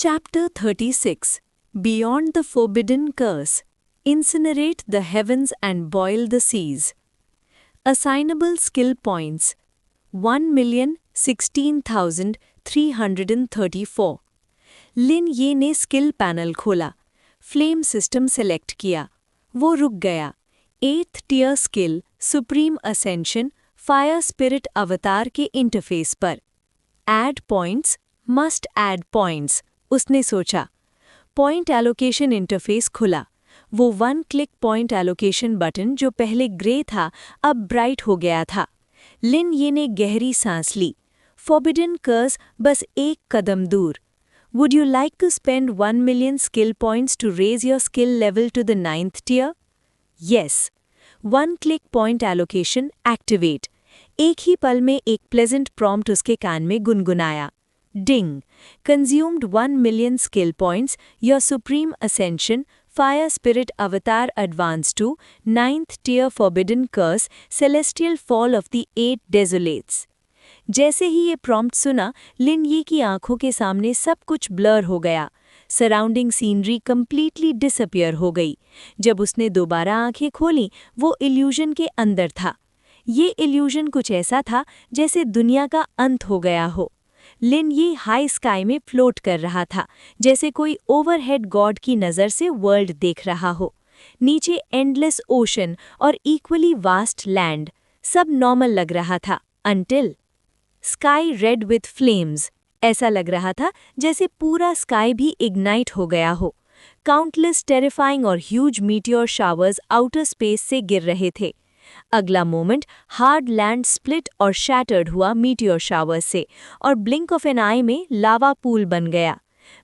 Chapter 36 Beyond the Forbidden Curse Incinerate the Heavens and Boil the Seas. Assignable Skill Points 1,016,334. Lin Ye ने skill panel खोला, flame system select किया, वो रुक गया। 8th tier skill supreme ascension fire spirit avatar के interface पर। Add points, must add points, उसने सोचा। पॉइंट एलोकेशन इंटरफेस खुला। वो 1 क्लिक पॉइंट एलोकेशन बटन जो पहले ग्रे था अब ब्राइट हो गया था। लिन ये ने गहरी सांस ली। फॉरबिडन कर्स बस एक कदम दूर। Would you like to spend 1 million skill points to raise your skill level to the 9th tier? Yes. 1 click point allocation activate. एक ही पल में एक pleasant prompt उसके कान में गुनगुनाया। Ding. Consumed 1 million skill points, your supreme ascension, fire spirit avatar advance to 9th tier forbidden curse, celestial fall of the 8 desolates. जैसे ही ये prompt सुना, लिन Yi की आंखों के सामने सब कुछ ब्लर हो गया। सराउंडिंग सीनरी कंप्लीटली डिसअपियर हो गई। जब उसने दोबारा आंखें खोलीं, वो इल्यूजन के अंदर था। ये इल्यूजन कुछ ऐसा था जैसे दुनिया का अंत हो गया हो। लिन ये हाई स्काई में फ्लोट कर रहा था, जैसे कोई ओवरहेड गॉड की नज़र से वर्ल्ड देख रहा हो। नीचे एंडलेस ओशन और इक्वली वास्ट लैंड, सब नॉर्मल लग रहा था until sky red with flames. ऐसा लग रहा था जैसे पूरा स्काई भी इग्नाइट हो गया हो। काउंटलेस टेरिफाइंग और huge meteor showers outer space से गिर रहे थे। अगला मोमेंट हार्ड लैंड स्प्लिट और शैटर्ड हुआ मीटियोर शावर्स से, और ब्लिंक ऑफ एन आई में लावा पूल बन गया,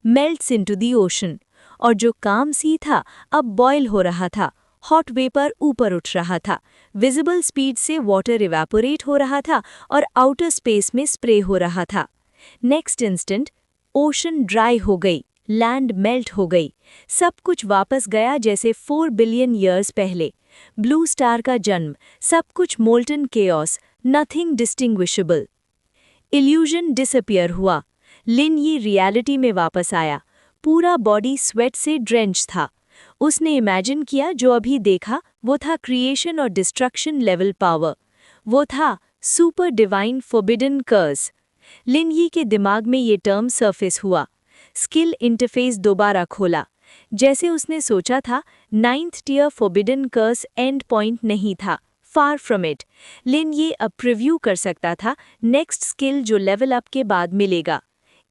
मेल्ट्स इनटू द ओशन। और जो काम सी था अब बॉयल हो रहा था। हॉट वेपर ऊपर उठ रहा था, विजिबल स्पीड से वाटर इवेपोरेट हो रहा था और आउटर स्पेस में स्प्रे हो रहा था। नेक्स्ट इंस्टेंट ओशन ड्राई हो गई, लैंड मेल्ट हो गई, सब कुछ वापस गया जैसे 4 बिलियन ईयर्स पहले। ब्लू स्टार का जन्म, सब कुछ molten chaos, nothing distinguishable. Illusion disappear हुआ। लिन ये रियलिटी में वापस आया। पूरा बॉडी स्वेट से ड्रेंच था। उसने इमेजिन किया जो अभी देखा वो था क्रिएशन और डिस्ट्रक्शन लेवल पावर। वो था super divine forbidden curse. Lin Yi के दिमाग में ये टर्म सरफेस हुआ। स्किल इंटरफेस दोबारा खोला। जैसे उसने सोचा था, 9th tier forbidden curse end point नहीं था, फार फ्रॉम इट। लिन ये अब प्रिव्यू कर सकता था नेक्स्ट स्किल जो लेवल अप के बाद मिलेगा।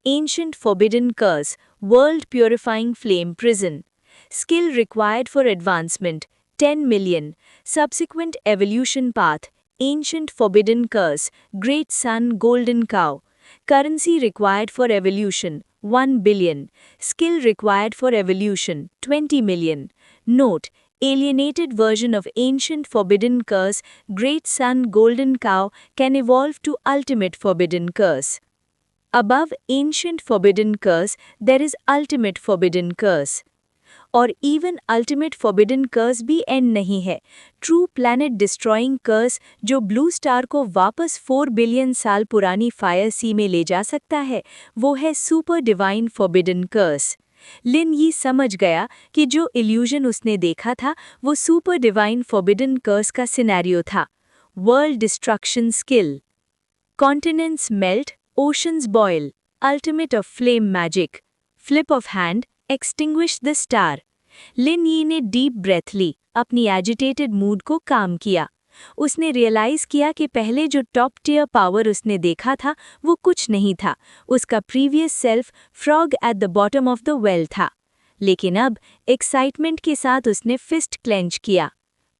Ancient forbidden curse, world purifying flame prison. Skill required for advancement 10 million. Subsequent evolution path Ancient Forbidden Curse, Great Sun Golden Cow. Currency required for evolution 1 billion. Skill required for evolution 20 million. Note: alienated version of Ancient Forbidden Curse, Great Sun Golden Cow can evolve to Ultimate Forbidden Curse. Above Ancient Forbidden Curse, there is Ultimate Forbidden Curse. और even ultimate forbidden कर्स भी and नहीं है। True planet destroying कर्स जो blue star को वापस 4 billion साल पुरानी fire सी में ले जा सकता है, वो है सुपर डिवाइन फॉरबिडन कर्स। लिन ये समझ गया कि जो इल्यूजन उसने देखा था वो सुपर डिवाइन फॉरबिडन कर्स का सिनेरियो था। World destruction skill, continents melt, oceans boil, ultimate of flame magic, flip of hand, extinguish the star. Lin Yi ने डीप ब्रेथ ली, अपनी एजिटेटेड मूड को काम किया। उसने रियलाइज किया कि पहले जो टॉप टियर पावर उसने देखा था वो कुछ नहीं था, उसका previous self frog at the bottom of the well था। लेकिन अब एक्साइटमेंट के साथ उसने फिस्ट क्लेंच किया।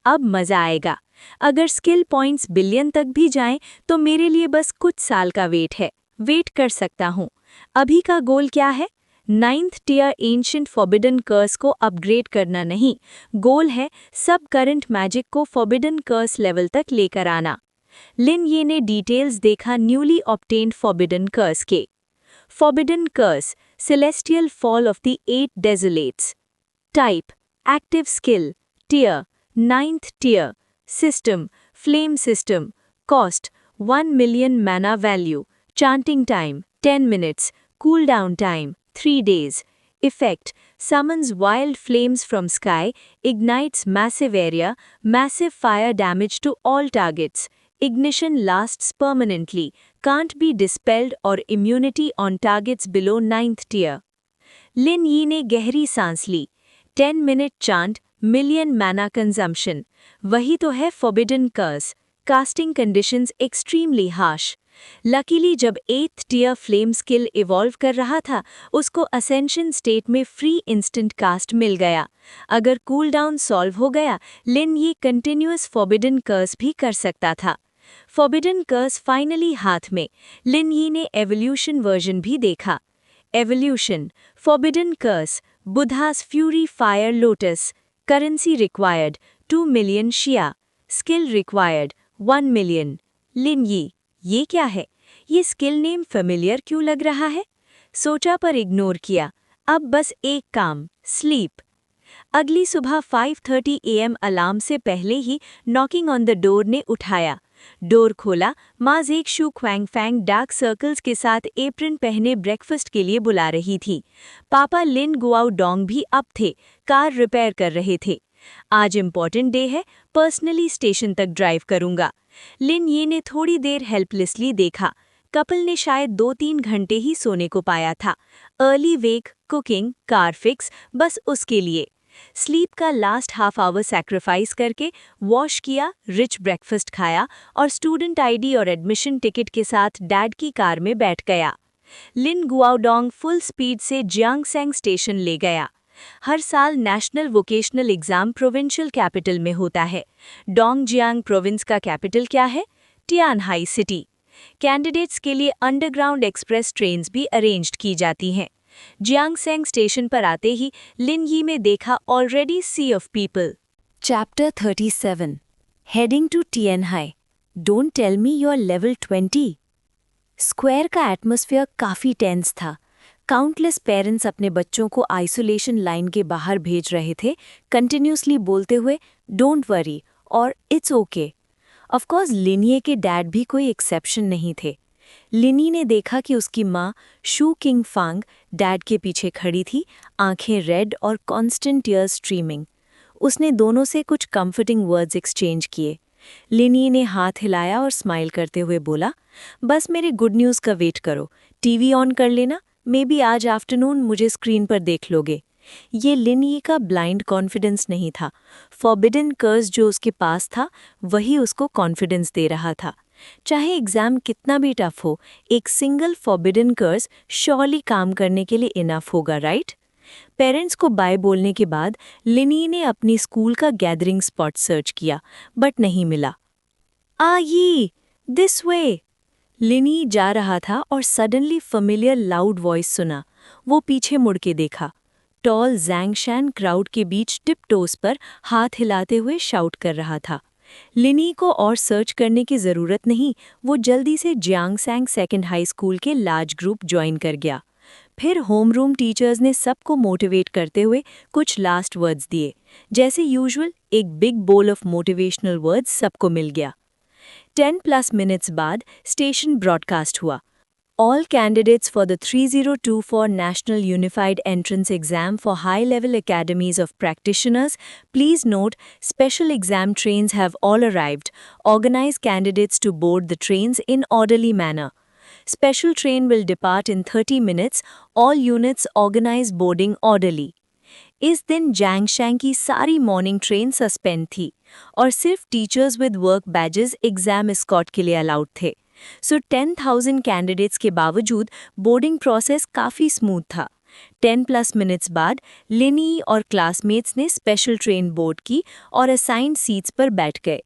अब मज़ा आएगा। अगर स्किल पॉइंट्स बिलियन तक भी जाएं तो मेरे लिए बस कुछ साल का वेट है, वेट कर सकता हूँ। अभी का गोल क्या है? 9th टियर एंशिएंट फॉरबिडन कर्स को अपग्रेड करना नहीं, गोल है सब करंट मैजिक को फॉरबिडन कर्स लेवल तक लेकर आना। लिन ये ने डिटेल्स देखा न्यूली ऑब्टेन्ड फॉरबिडन कर्स के। Forbidden curse, celestial fall of the 8 desolates. Type, active skill, tier, 9th tier, system, flame system, cost 1 million mana value, chanting time 10 minutes, cool down time 3 days. Effect: summons wild flames from sky, ignites massive area, massive fire damage to all targets. Ignition lasts permanently, can't be dispelled or immunity on targets below 9th tier. Lin Yi ने गहरी सांस ली. 10-minute chant, million mana consumption. वही तो है forbidden curse. Casting conditions extremely harsh. Luckily जब 8th tier flame skill evolve कर रहा था, उसको ascension state में free instant cast मिल गया. अगर cooldown solve हो गया, लिन ये continuous forbidden curse भी कर सकता था. Forbidden curse finally हाथ में. लिन यी ने evolution version भी देखा. Evolution, Forbidden Curse, Buddha's Fury Fire Lotus, Currency required, 2 million Shia, Skill required, 1 million. लिन यी, ये क्या है? ये स्किल नेम फेमिलियर क्यों लग रहा है? सोचा पर इग्नोर किया. अब बस एक काम, स्लीप. अगली सुबह 5:30 AM अलार्म से पहले ही नॉकिंग ऑन द डोर ने उठाया. डोर खोला, माज एक शू ख्वैंग फैंग डार्क सर्कल्स के साथ एप्रन पहने ब्रेकफास्ट के लिए बुला रही थी. पापा लिन गुआओ डोंग भी अप थे, कार रिपेयर कर रहे थे. आज इम्पॉर्टेंट डे है, पर्सनली स्टेशन तक ड्राइव करूंगा. लिन ये ने थोड़ी देर हेल्पलेसली देखा. कपल ने शायद 2-3 घंटे ही सोने को पाया था. अर्ली वेक, कुकिंग, कार फिक्स, बस उसके लिए. स्लीप का लास्ट हाफ आवर सैक्रिफाइस करके वॉश किया, रिच ब्रेकफास्ट खाया और स्टूडेंट आईडी और एडमिशन टिकट के साथ डैड की कार में बैठ गया. लिन गुआओडोंग फुल स्पीड से जियांगसेंग स्टेशन ले गया. हर साल national vocational exam provincial capital में होता है. डोंगजियांग प्रोविंस का कैपिटल क्या है? टियानहाई सिटी. कैंडिडेट्स के लिए अंडरग्राउंड एक्सप्रेस ट्रेन्स भी अरेंज्ड की जाती हैं. जियांगसेंग स्टेशन पर आते ही लिन यी में देखा already sea of people. Chapter 37 heading to Tianhai. Don't tell me you are level 20. Square का एटमॉस्फेयर काफ़ी टेंस था. काउंटलेस पेरेंट्स अपने बच्चों को आइसोलेशन लाइन के बाहर भेज रहे थे, कंटिन्यूसली बोलते हुए डोंट वरी और इट्स ओके. ऑफकोर्स लिनिये के डैड भी कोई एक्सेप्शन नहीं थे. लिनी ने देखा कि उसकी माँ शू किंग फांग डैड के पीछे खड़ी थी, आंखें रेड और कॉन्स्टेंट टीयर्स स्ट्रीमिंग. उसने दोनों से कुछ कंफर्टिंग वर्ड्स एक्सचेंज किए. लिनी ने हाथ हिलाया और स्माइल करते हुए बोला, बस मेरे गुड न्यूज़ का वेट करो, टीवी ऑन कर लेना, मे बी आज आफ्टरनून मुझे स्क्रीन पर देख लोगे. ये लिनी का ब्लाइंड कॉन्फिडेंस नहीं था. फॉरबिडन कर्स जो उसके पास था वही उसको कॉन्फिडेंस दे रहा था. चाहे एग्जाम कितना भी टफ हो, एक सिंगल फॉरबिडन कर्स श्योरली काम करने के लिए इनफ होगा, राइट? पेरेंट्स को बाय बोलने के बाद लिनी ने अपनी स्कूल का गैदरिंग स्पॉट सर्च किया, बट नहीं मिला. आइए, दिस वे. लिनी जा रहा था और सडनली फेमिलियर लाउड वॉइस सुना. वो पीछे मुड़ के देखा. टॉल जैंगशैन क्राउड के बीच टिप टोस पर हाथ हिलाते हुए शाउट कर रहा था. लिनी को और सर्च करने की ज़रूरत नहीं, वो जल्दी से जियांगसेंग सेकेंड हाई स्कूल के लार्ज ग्रुप ज्वाइन कर गया. फिर होम रूम टीचर्स ने सबको मोटिवेट करते हुए कुछ लास्ट वर्ड्स दिए. जैसे यूजुअल एक big bowl of motivational words सबको मिल गया. 10+ मिनट्स बाद स्टेशन ब्रॉडकास्ट हुआ. All candidates for the 3024 National Unified Entrance Exam for high-level academies of practitioners, please note, special exam trains have all arrived. Organize candidates to board the trains in orderly manner. Special train will depart in 30 minutes. All units organize boarding orderly. इस दिन जैंगशैंग की सारी morning train suspend थी और सिर्फ teachers with work badges exam escort के लिए allowed थे. सो 10,000 कैंडिडेट्स के बावजूद बोर्डिंग प्रोसेस काफ़ी स्मूथ था. 10+ मिनट्स बाद लिनी और क्लासमेट्स ने स्पेशल ट्रेन बोर्ड की और असाइंड सीट्स पर बैठ गए.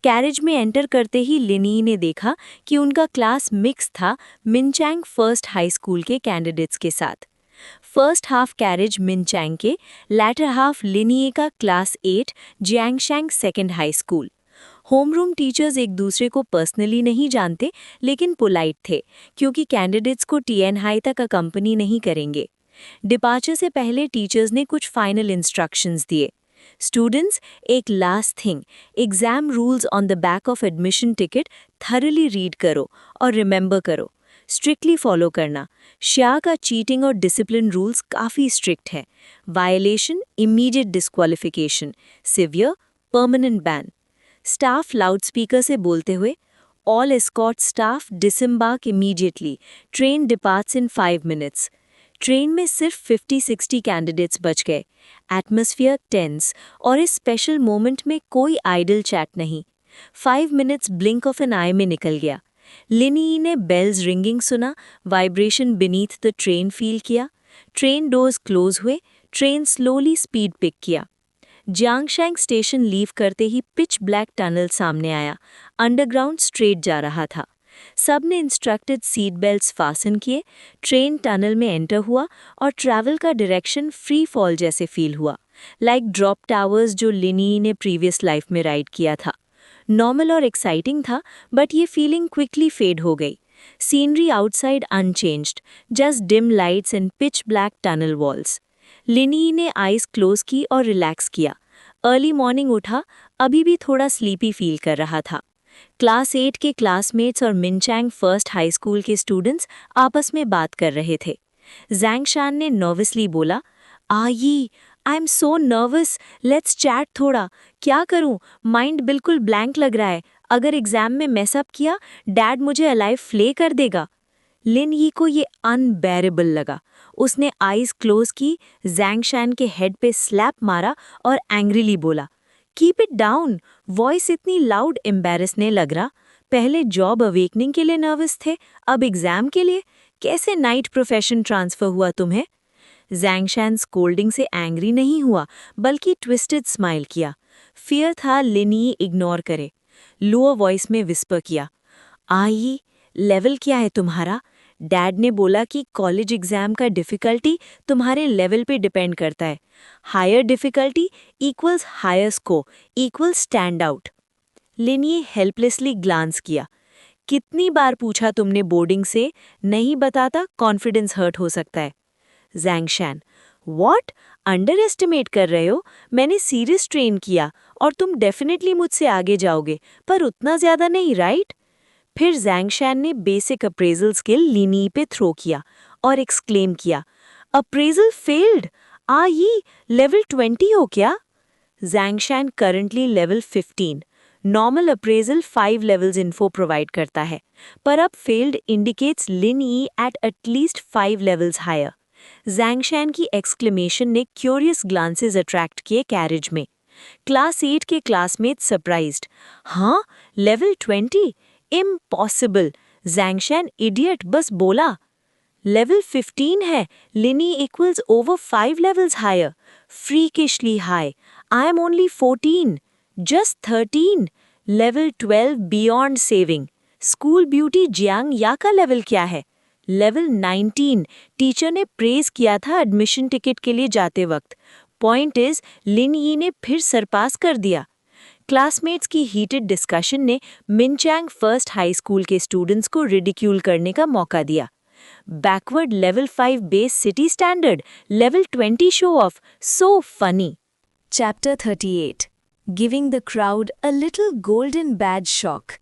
कैरेज में एंटर करते ही लिनी ने देखा कि उनका क्लास मिक्स था मिनचैंग फर्स्ट हाई स्कूल के कैंडिडेट्स के साथ. फर्स्ट हाफ कैरेज मिनचैंग के, लैटर हाफ लिनिये का class 8 Jiangshang second high school. Homeroom teachers एक दूसरे को पर्सनली नहीं जानते लेकिन पोलाइट थे क्योंकि कैंडिडेट्स को टियानहाई तक अकंपनी नहीं करेंगे. डिपार्चर से पहले टीचर्स ने कुछ फाइनल इंस्ट्रक्शंस दिए. स्टूडेंट्स, एक last thing, exam rules on the back of admission ticket thoroughly read करो और रिमेंबर करो. स्ट्रिक्टली फॉलो करना। श्या का चीटिंग और डिसिप्लिन रूल्स काफ़ी स्ट्रिक्ट है। Violation immediate disqualification, severe permanent ban. Staff loudspeaker से बोलते हुए, all escort staff disembark immediately, train departs in 5 minutes. Train में सिर्फ 50-60 कैंडिडेट्स बच गए। एटमॉस्फेयर टेंस और इस स्पेशल मोमेंट में कोई आइडल चैट नहीं। 5 मिनट्स ब्लिंक ऑफ एन आई में निकल गया। लिनी ने बेल्स रिंगिंग सुना, vibration beneath the train feel किया। ट्रेन डोर्स क्लोज हुए, ट्रेन स्लोली स्पीड पिक किया। जियांगशैंग स्टेशन लीव करते ही पिच ब्लैक टनल सामने आया। अंडरग्राउंड स्ट्रेट जा रहा था। सबने इंस्ट्रक्टेड सीट बेल्ट्स फासन किए। ट्रेन टनल में एंटर हुआ और ट्रैवल का डायरेक्शन फ्री फॉल जैसे फील हुआ, लाइक ड्रॉप टावर्स जो लिनी ने प्रीवियस लाइफ में राइड किया था। नॉर्मल और एक्साइटिंग था, बट ये फीलिंग क्विकली फेड हो गई। Scenery outside unchanged, just dim lights and pitch black tunnel walls. लिनी ने आईज क्लोज की और रिलैक्स किया। अर्ली मॉर्निंग उठा, अभी भी थोड़ा स्लीपी फील कर रहा था। क्लास 8 के क्लासमेट्स और मिनचैंग फर्स्ट हाई स्कूल के स्टूडेंट्स आपस में बात कर रहे थे। जैंगशान ने नर्वसली बोला, I am so nervous, let's chat थोड़ा। क्या करूं, माइंड बिल्कुल ब्लैंक लग रहा है। अगर एग्जाम में मेसअप किया, डैड मुझे अलाइव फ्ले कर देगा। लिन यी को ये अनबेरेबल लगा। उसने आईज क्लोज की, जैंगशान के हेड पे स्लैप मारा और एंग्रीली बोला, कीप इट डाउन। वॉइस इतनी लाउड एम्बैरसने लग रहा। पहले जॉब अवेकनिंग के लिए नर्वस थे, अब एग्जाम के लिए। कैसे नाइट प्रोफेशन ट्रांसफर हुआ तुम्हें? जैंगशान स्कोल्डिंग से एंग्री नहीं हुआ, बल्कि ट्विस्टेड स्माइल किया। फियर था लिनी इग्नोर करे। लोअर वॉइस में विस्पर किया, आई लेवल क्या है तुम्हारा? डैड ने बोला कि कॉलेज एग्जाम का डिफ़िकल्टी तुम्हारे लेवल पे डिपेंड करता है। Higher difficulty equals higher score equals stand out. Lin Yi helplessly glance किया। कितनी बार पूछा तुमने बोर्डिंग से? नहीं बताता कॉन्फिडेंस हर्ट हो सकता है। जैंगशान, व्हाट? अंडर एस्टिमेट कर रहे हो? मैंने सीरियस ट्रेन किया और तुम डेफिनेटली मुझसे आगे जाओगे, पर उतना ज़्यादा नहीं, राइट? फिर जैंगशान ने बेसिक अप्रेजल स्किल लिनी पे थ्रो किया और एक्सक्लेम किया, अप्रेजल फेल्ड? ये लेवल 20 हो क्या? Zhangshan currently level 15। Normal appraisal 5 levels info provide करता है, पर अब failed indicates Lin Yi at least 5 levels higher. Zhangshan की एक्सक्लेमेशन ने क्यूरियस ग्लांसेस अट्रैक्ट किए कैरेज में। क्लास 8 के क्लासमेट्स सरप्राइज्ड, हाँ लेवल 20? इम्पॉसिबल। जैंगशान इडियट बस बोला। लेवल 15 है, Lin Yi equals over 5 levels higher. Freakishly high. I am only 14, just 13। Level 12 beyond saving. School beauty Jiang या का लेवल क्या है? लेवल 19। टीचर ने प्रेज किया था एडमिशन टिकट के लिए जाते वक्त। पॉइंट इज लिन यी ने फिर सरपास कर दिया। क्लासमेट्स की हीटेड डिस्कशन ने मिनचैंग फर्स्ट हाई स्कूल के स्टूडेंट्स को रिडिक्यूल करने का मौका दिया। Backward level 5 base city standard, level 20 show off, so funny. Chapter 38 giving the crowd a little golden bad shock.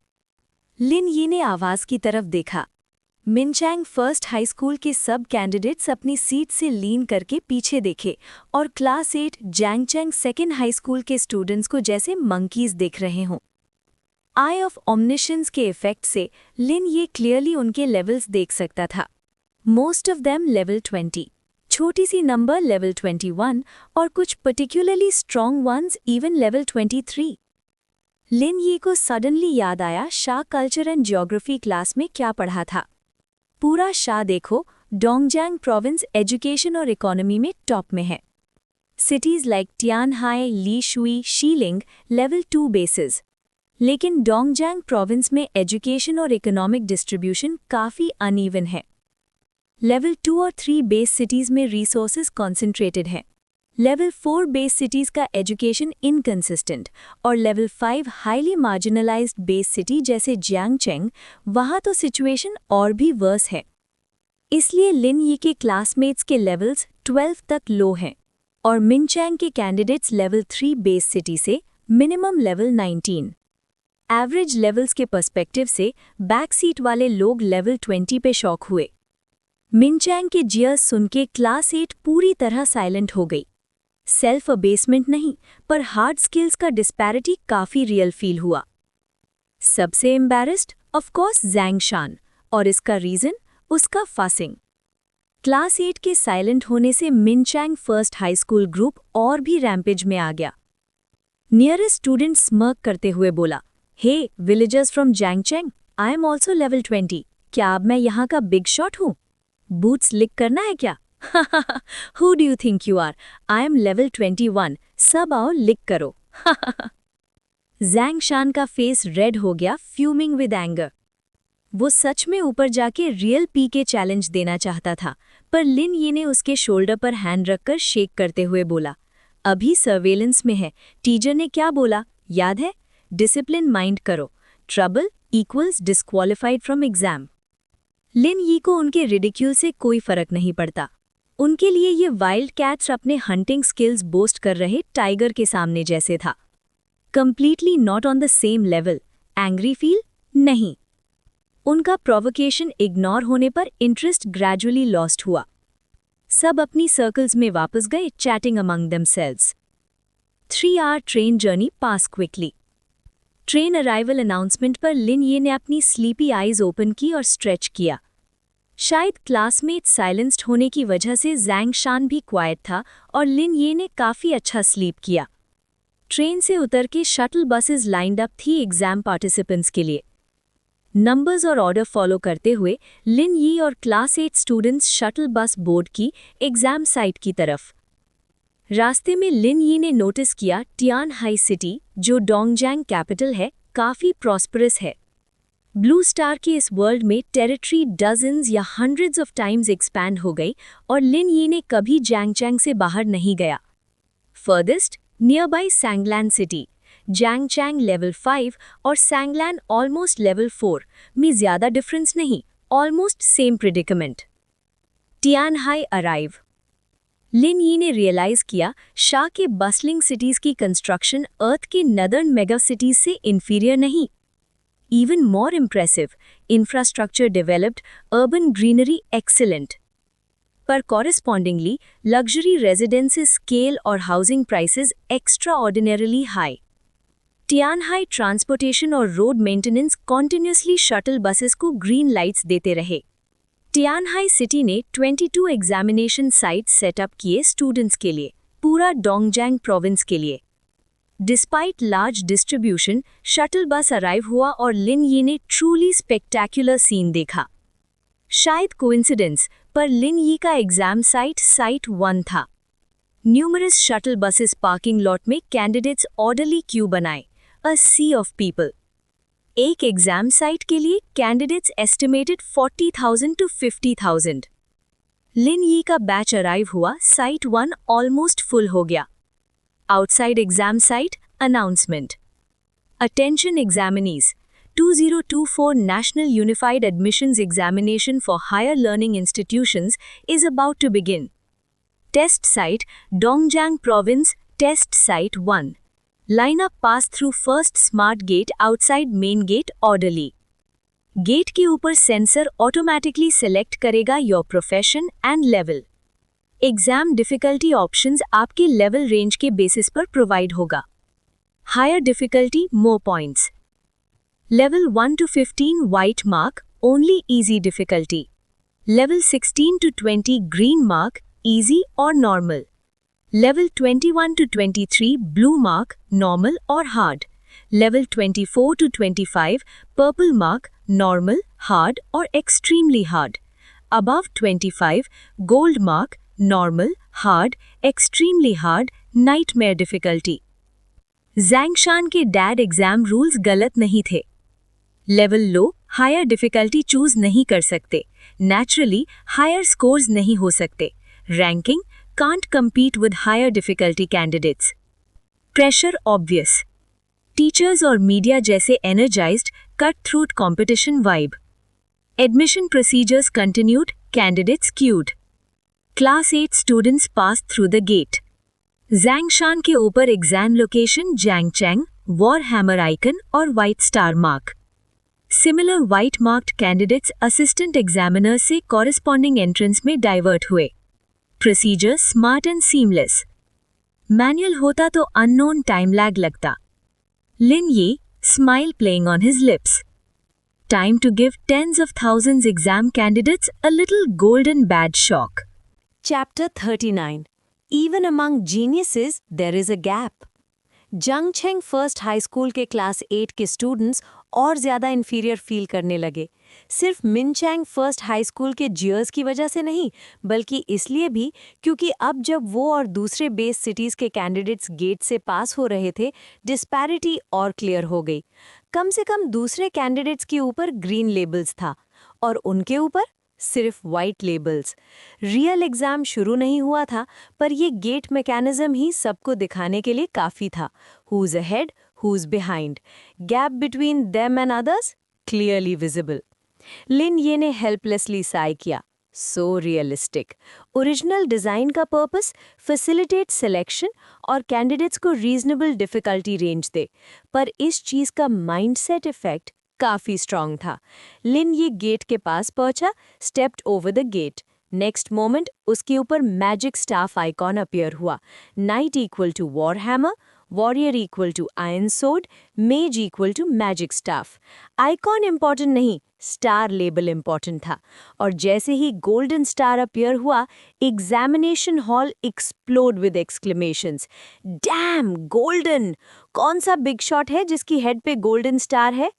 Lin Yi ने आवाज की तरफ देखा। मिनचैंग फर्स्ट हाई स्कूल के सब कैंडिडेट्स अपनी सीट से लीन करके पीछे देखे और क्लास 8 जैंगचैंग सेकेंड हाई स्कूल के स्टूडेंट्स को जैसे मंकीज देख रहे हों। आई ऑफ ऑमनिशंस के इफेक्ट से लिन ये क्लियरली उनके लेवल्स देख सकता था। मोस्ट ऑफ देम लेवल 20, छोटी सी नंबर लेवल 21 और कुछ particularly strong ones even level 23। Lin Ye को सडनली याद आया Xia culture and geography class में क्या पढ़ा था। पूरा शाह देखो, डोंगजियांग प्रोविंस एजुकेशन और इकोनॉमी में टॉप में है। Cities like Tianhai, Li Shui, Shiling level 2 basis. लेकिन डोंगजियांग प्रोविंस में एजुकेशन और इकोनॉमिक डिस्ट्रीब्यूशन काफ़ी अनइवन है। लेवल 2 और 3 बेस सिटीज़ में रिसोर्सेज कॉन्सेंट्रेटेड हैं। लेवल 4 बेस सिटीज़ का एजुकेशन इनकंसिस्टेंट और level 5 highly marginalised base city जैसे जियांगचैंग, वहाँ तो सिचुएशन और भी वर्स है। इसलिए लिन यी के क्लासमेट्स के लेवल्स 12 तक लो हैं और मिनचैंग के कैंडिडेट्स लेवल 3 बेस सिटी से मिनिमम लेवल 19। एवरेज लेवल्स के पर्सपेक्टिव से बैक सीट वाले लोग लेवल 20 पे शॉक हुए। मिनचैंग के जियर्स सुन के क्लास 8 पूरी तरह साइलेंट हो गई। सेल्फ अबेसमेंट नहीं, पर हार्ड स्किल्स का डिस्पैरिटी काफी रियल फील हुआ। सबसे एम्बैरेस्ड ऑफकोर्स ज़ैंग शान, और इसका रीजन उसका फासिंग। क्लास 8 के साइलेंट होने से मिनचैंग फर्स्ट हाई स्कूल ग्रुप और भी रैम्पेज में आ गया। नियरेस्ट स्टूडेंट स्मर्क करते हुए बोला, hey villagers from Zhangcheng, I am also level 20। क्या अब मैं यहाँ का बिग शॉट हूँ? बूट्स लिक करना है क्या? Who do you think you are? I am level 21, सब आओ लिक करो। ज़ैंग शान का फेस रेड हो गया, फ्यूमिंग विद एंगर। वो सच में ऊपर जाके रियल पीके चैलेंज देना चाहता था, पर लिन ये ने उसके शोल्डर पर हैंड रखकर शेक करते हुए बोला, अभी सर्वेलेंस में है। टीचर ने क्या बोला याद है? डिसिप्लिन माइंड करो, trouble equals disqualified from exam. Lin Yi को उनके रिडिक्यूल से कोई फर्क नहीं पड़ता। उनके लिए ये वाइल्ड कैट्स अपने हंटिंग स्किल्स बोस्ट कर रहे टाइगर के सामने जैसे था। Completely not on the same level. Angry feel नहीं। उनका प्रोवोकेशन इग्नोर होने पर इंटरेस्ट ग्रेजुअली लॉस्ट हुआ। सब अपनी सर्कल्स में वापस गए, chatting among themselves. 3 hour train journey pass quickly. Train arrival announcement पर लिन ये ने अपनी स्लीपी आईज ओपन की और स्ट्रेच किया। शायद क्लासमेट साइलेंस्ड होने की वजह से ज़ैंग शान भी क्वाइट था और लिन ये ने काफ़ी अच्छा स्लीप किया। ट्रेन से उतर के शटल बसेस लाइंड अप थी एग्जाम पार्टिसिपेंट्स के लिए। नंबर्स और ऑर्डर फॉलो करते हुए लिन यी और class 8 students shuttle bus board की एग्जाम साइट की तरफ। रास्ते में लिन यी ने नोटिस किया टियान हाई सिटी, जो डोंगजैंग कैपिटल है, काफ़ी प्रॉस्परस है। ब्लू स्टार के इस वर्ल्ड में टेरिटरी डजन्स या हंड्रेड्स ऑफ टाइम्स एक्सपैंड हो गई और लिन यी ने कभी जैंगचैंग से बाहर नहीं गया। फर्देस्ट नियरबाई सैंगलैन सिटी, जैंगचैंग लेवल 5 और सैंगलैन ऑलमोस्ट लेवल 4 में ज़्यादा डिफरेंस नहीं, ऑलमोस्ट सेम प्रिडिकमेंट। टियानहाई अराइव। लिन यी ने रियलाइज़ किया शाह के बस्लिंग सिटीज़ की कंस्ट्रक्शन अर्थ के नदर्न मेगा सिटीज़ से इन्फीरियर नहीं, even more impressive, infrastructure developed, urban greenery excellent. पर correspondingly, luxury residences scale और housing prices extraordinarily high. टियानहाई transportation और road maintenance continuously shuttle buses को green lights देते रहे। टियानहाई सिटी ने 22 examination sites set up किए students के लिए, पूरा डोंगजैंग province के लिए। Despite large distribution, shuttle bus arrive हुआ और लिन यी ने ट्रूली स्पेक्टैक्युलर सीन देखा। शायद कोइंसिडेंस, पर लिन यी का एग्जाम साइट 1 था। Numerous shuttle buses parking lot में कैंडिडेट्स ऑर्डरली क्यू बनाए, अ सी ऑफ पीपल। एक एग्जाम साइट के लिए कैंडिडेट्स एस्टिमेटेड 40,000 to 50,000। लिन यी का बैच अराइव हुआ, साइट 1 ऑलमोस्ट फुल हो गया। Outside exam site, announcement. Attention examinees. 2024 National Unified Admissions Examination for Higher Learning Institutions is about to begin. Test site, Dongjiang Province, Test Site 1. Lineup pass through first smart gate outside main gate orderly. Gate के ऊपर sensor automatically select करेगा your profession and level. Exam difficulty options आपके level range के basis पर provide होगा। Higher difficulty more points. Level 1 to 15 white mark, only easy difficulty. Level 16 to 20 green mark, easy और normal. Level 21 to 23 blue mark, normal और hard. Level 24 to 25 purple mark, normal, hard और extremely hard. Above 25 gold mark, normal, hard, extremely hard, nightmare difficulty. Zhang Shan के dad exam rules गलत नहीं थे। Level low, higher difficulty choose नहीं कर सकते। Naturally higher scores नहीं हो सकते। Ranking can't compete with higher difficulty candidates. Pressure obvious. Teachers और मीडिया जैसे energized cut throat competition vibe. Admission procedures continued, candidates queued. Class 8 students pass through the gate. Zhang Shan के ऊपर exam location Zhangcheng, Warhammer icon और white star mark. Similar white marked candidates assistant examiner से corresponding entrance में divert हुए. Procedure smart and seamless. Manual होता तो unknown time lag लगता. Lin Yi, smile playing on his lips. Time to give tens of thousands exam candidates a little golden badge shock. Chapter 39. Even among geniuses, there is a gap. Zhangcheng first high school के class 8 के students और ज़्यादा inferior feel करने लगे, सिर्फ मिनचैंग first high school के जियर्स की वजह से नहीं, बल्कि इसलिए भी क्योंकि अब जब वो और दूसरे बेस सिटीज़ के कैंडिडेट्स गेट से पास हो रहे थे, डिस्पैरिटी और क्लियर हो गई। कम से कम दूसरे कैंडिडेट्स के ऊपर ग्रीन लेबल्स था और उनके ऊपर सिर्फ वाइट लेबल्स। रियल एग्जाम शुरू नहीं हुआ था, पर ये गेट मैकेनिज्म ही सबको दिखाने के लिए काफ़ी था। Who's ahead, who's behind? Gap between them and others? Clearly visible. Lin Ye ने हेल्पलेसली साई किया। So realistic. ओरिजिनल डिज़ाइन का पर्पस फैसिलिटेट सिलेक्शन और कैंडिडेट्स को रीजनेबल डिफ़िकल्टी रेंज दे, पर इस चीज़ का माइंडसेट इफेक्ट काफ़ी स्ट्रांग था। लिन ये गेट के पास पहुंचा, stepped over the gate. Next moment उसके ऊपर मैजिक स्टाफ आइकॉन अपीयर हुआ। Knight equal to war hammer, warrior equal to iron sword, mage equal to magic staff. Icon important नहीं, स्टार लेबल इंपॉर्टेंट था। और जैसे ही गोल्डन स्टार अपीयर हुआ, examination hall explode with exclamations. Damn, golden! कौन सा big shot है जिसकी हेड पे गोल्डन स्टार है?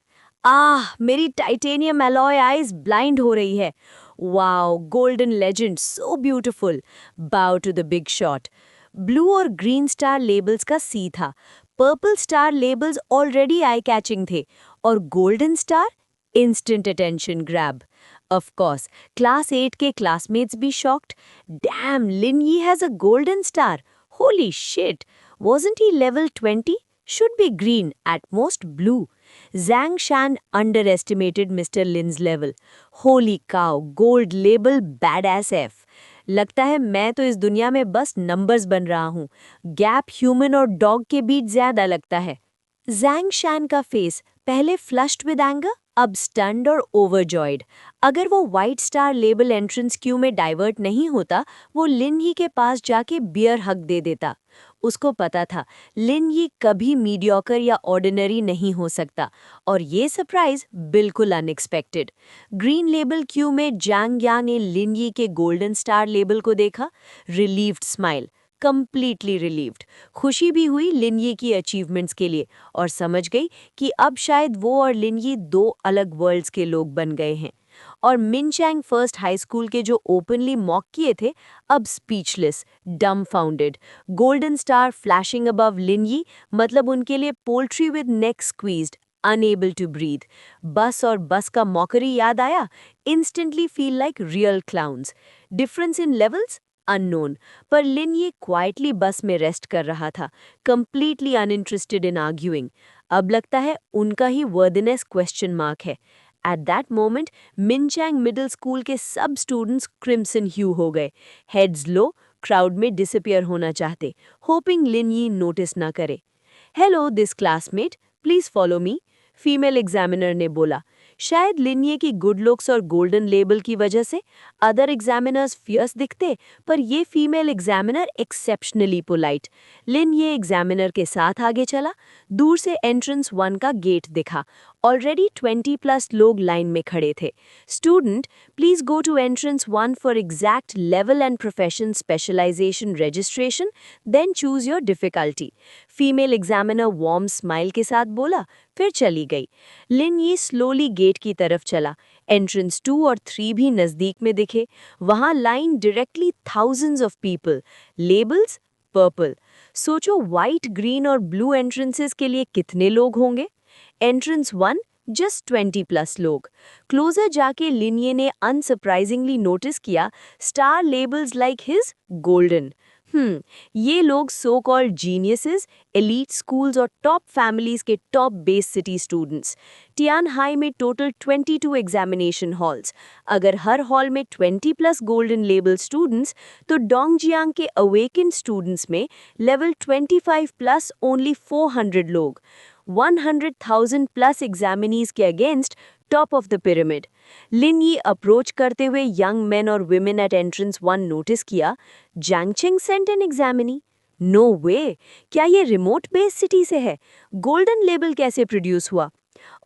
मेरी टाइटेनियम एलॉय आइज ब्लाइंड हो रही है। Wow, golden legend, so beautiful. Bow to the big shot. Blue और ग्रीन स्टार लेबल्स का सी था, purple star labels already eye catching थे, और golden star instant attention grab. Of course class 8 के classmates भी shocked. Damn, Lin Yi has a golden star. Holy shit, wasn't he level 20? Should be green, at most blue. Zhang Shan underestimated Mr. Lin's level. Holy cow, gold label badass F. लगता है मैं तो इस दुनिया में बस numbers बन रहा हूँ। गैप ह्यूमन और डॉग के बीच ज्यादा लगता है। Zhang Shan का फेस पहले फ्लश्ड विद एंगर, अब स्टन्ड और ओवरजॉयड। अगर वो white star label entrance Q में डाइवर्ट नहीं होता, वो लिन ही के पास जाके बियर हक दे देता। उसको पता था लिन ये कभी मीडियोकर या ऑर्डिनरी नहीं हो सकता, और ये सरप्राइज बिल्कुल अनएक्सपेक्टेड। ग्रीन लेबल क्यू में जैंग या ने लिन यी के गोल्डन स्टार लेबल को देखा, रिलीव्ड स्माइल, कंप्लीटली रिलीव्ड। खुशी भी हुई लिन यी की अचीवमेंट्स के लिए, और समझ गई कि अब शायद वो और लिन यी दो अलग वर्ल्ड्स के लोग बन गए हैं। और मिनचैंग फर्स्ट हाई स्कूल के जो ओपनली मॉक किए थे, अब speechless, dumbfounded. Golden star flashing above Lin Yi मतलब उनके लिए poultry with neck squeezed, unable to breathe. बस और बस का मॉकरी याद आया, instantly feel like real clowns. Difference in levels unknown, पर लिन ये क्वाइटली बस में रेस्ट कर रहा था, कंप्लीटली अनइंटरेस्टेड इन आर्ग्यूइंग। अब लगता है उनका ही वर्दिनेस क्वेश्चन मार्क है। At that moment Mincheng middle school के सब स्टूडेंट्स क्रिम्सन ह्यू हो गए, हेड्स लो, क्राउड में डिसअपियर होना चाहते, होपिंग लिन यी नोटिस ना करे। Hello this classmate, please follow me, female examiner ने बोला। शायद लिन ये की गुड लुक्स और गोल्डन लेबल की वजह से अदर एग्जामिनर्स फियर्स दिखते, पर ये female examiner exceptionally polite. Lin Yi examiner के साथ आगे चला, दूर से एंट्रेंस 1 का गेट दिखा। ऑलरेडी 20+ लोग लाइन में खड़े थे। Student, please go to entrance 1 for exact level and profession specialisation registration, then choose your difficulty. Female examiner warm smile के साथ बोला, फिर चली गई। लिन ये स्लोली गेट की तरफ चला। एंट्रेंस 2 और 3 भी नजदीक में दिखे। वहां line directly thousands of people, labels purple. सोचो व्हाइट, ग्रीन और ब्लू एंट्रेंसेस के लिए कितने लोग होंगे। एंट्रेंस 1 जस्ट 20+ लोग। क्लोजर जाके लिनिये ने अनसरप्राइजिंगली नोटिस किया, star labels like his golden. ये लोग so called geniuses, elite schools और टॉप फैमिलीज के top base city students. Tian high में टोटल 22 एग्जामिनेशन हॉल्स। अगर हर हॉल में 20+ गोल्डन लेबल स्टूडेंट्स, तो डोंगजियांग के अवेकेंड स्टूडेंट्स में लेवल 25+ ओनली 400 लोग। 100,000 प्लस एग्जामिनीज के against top of the pyramid. Lin Yi approach करते हुए यंग मेन और वुमेन एट एंट्रेंस 1 नोटिस किया, Zhangcheng sent an examinee. No way, क्या ये रिमोट बेस्ड सिटी से है? गोल्डन लेबल कैसे प्रोड्यूस हुआ?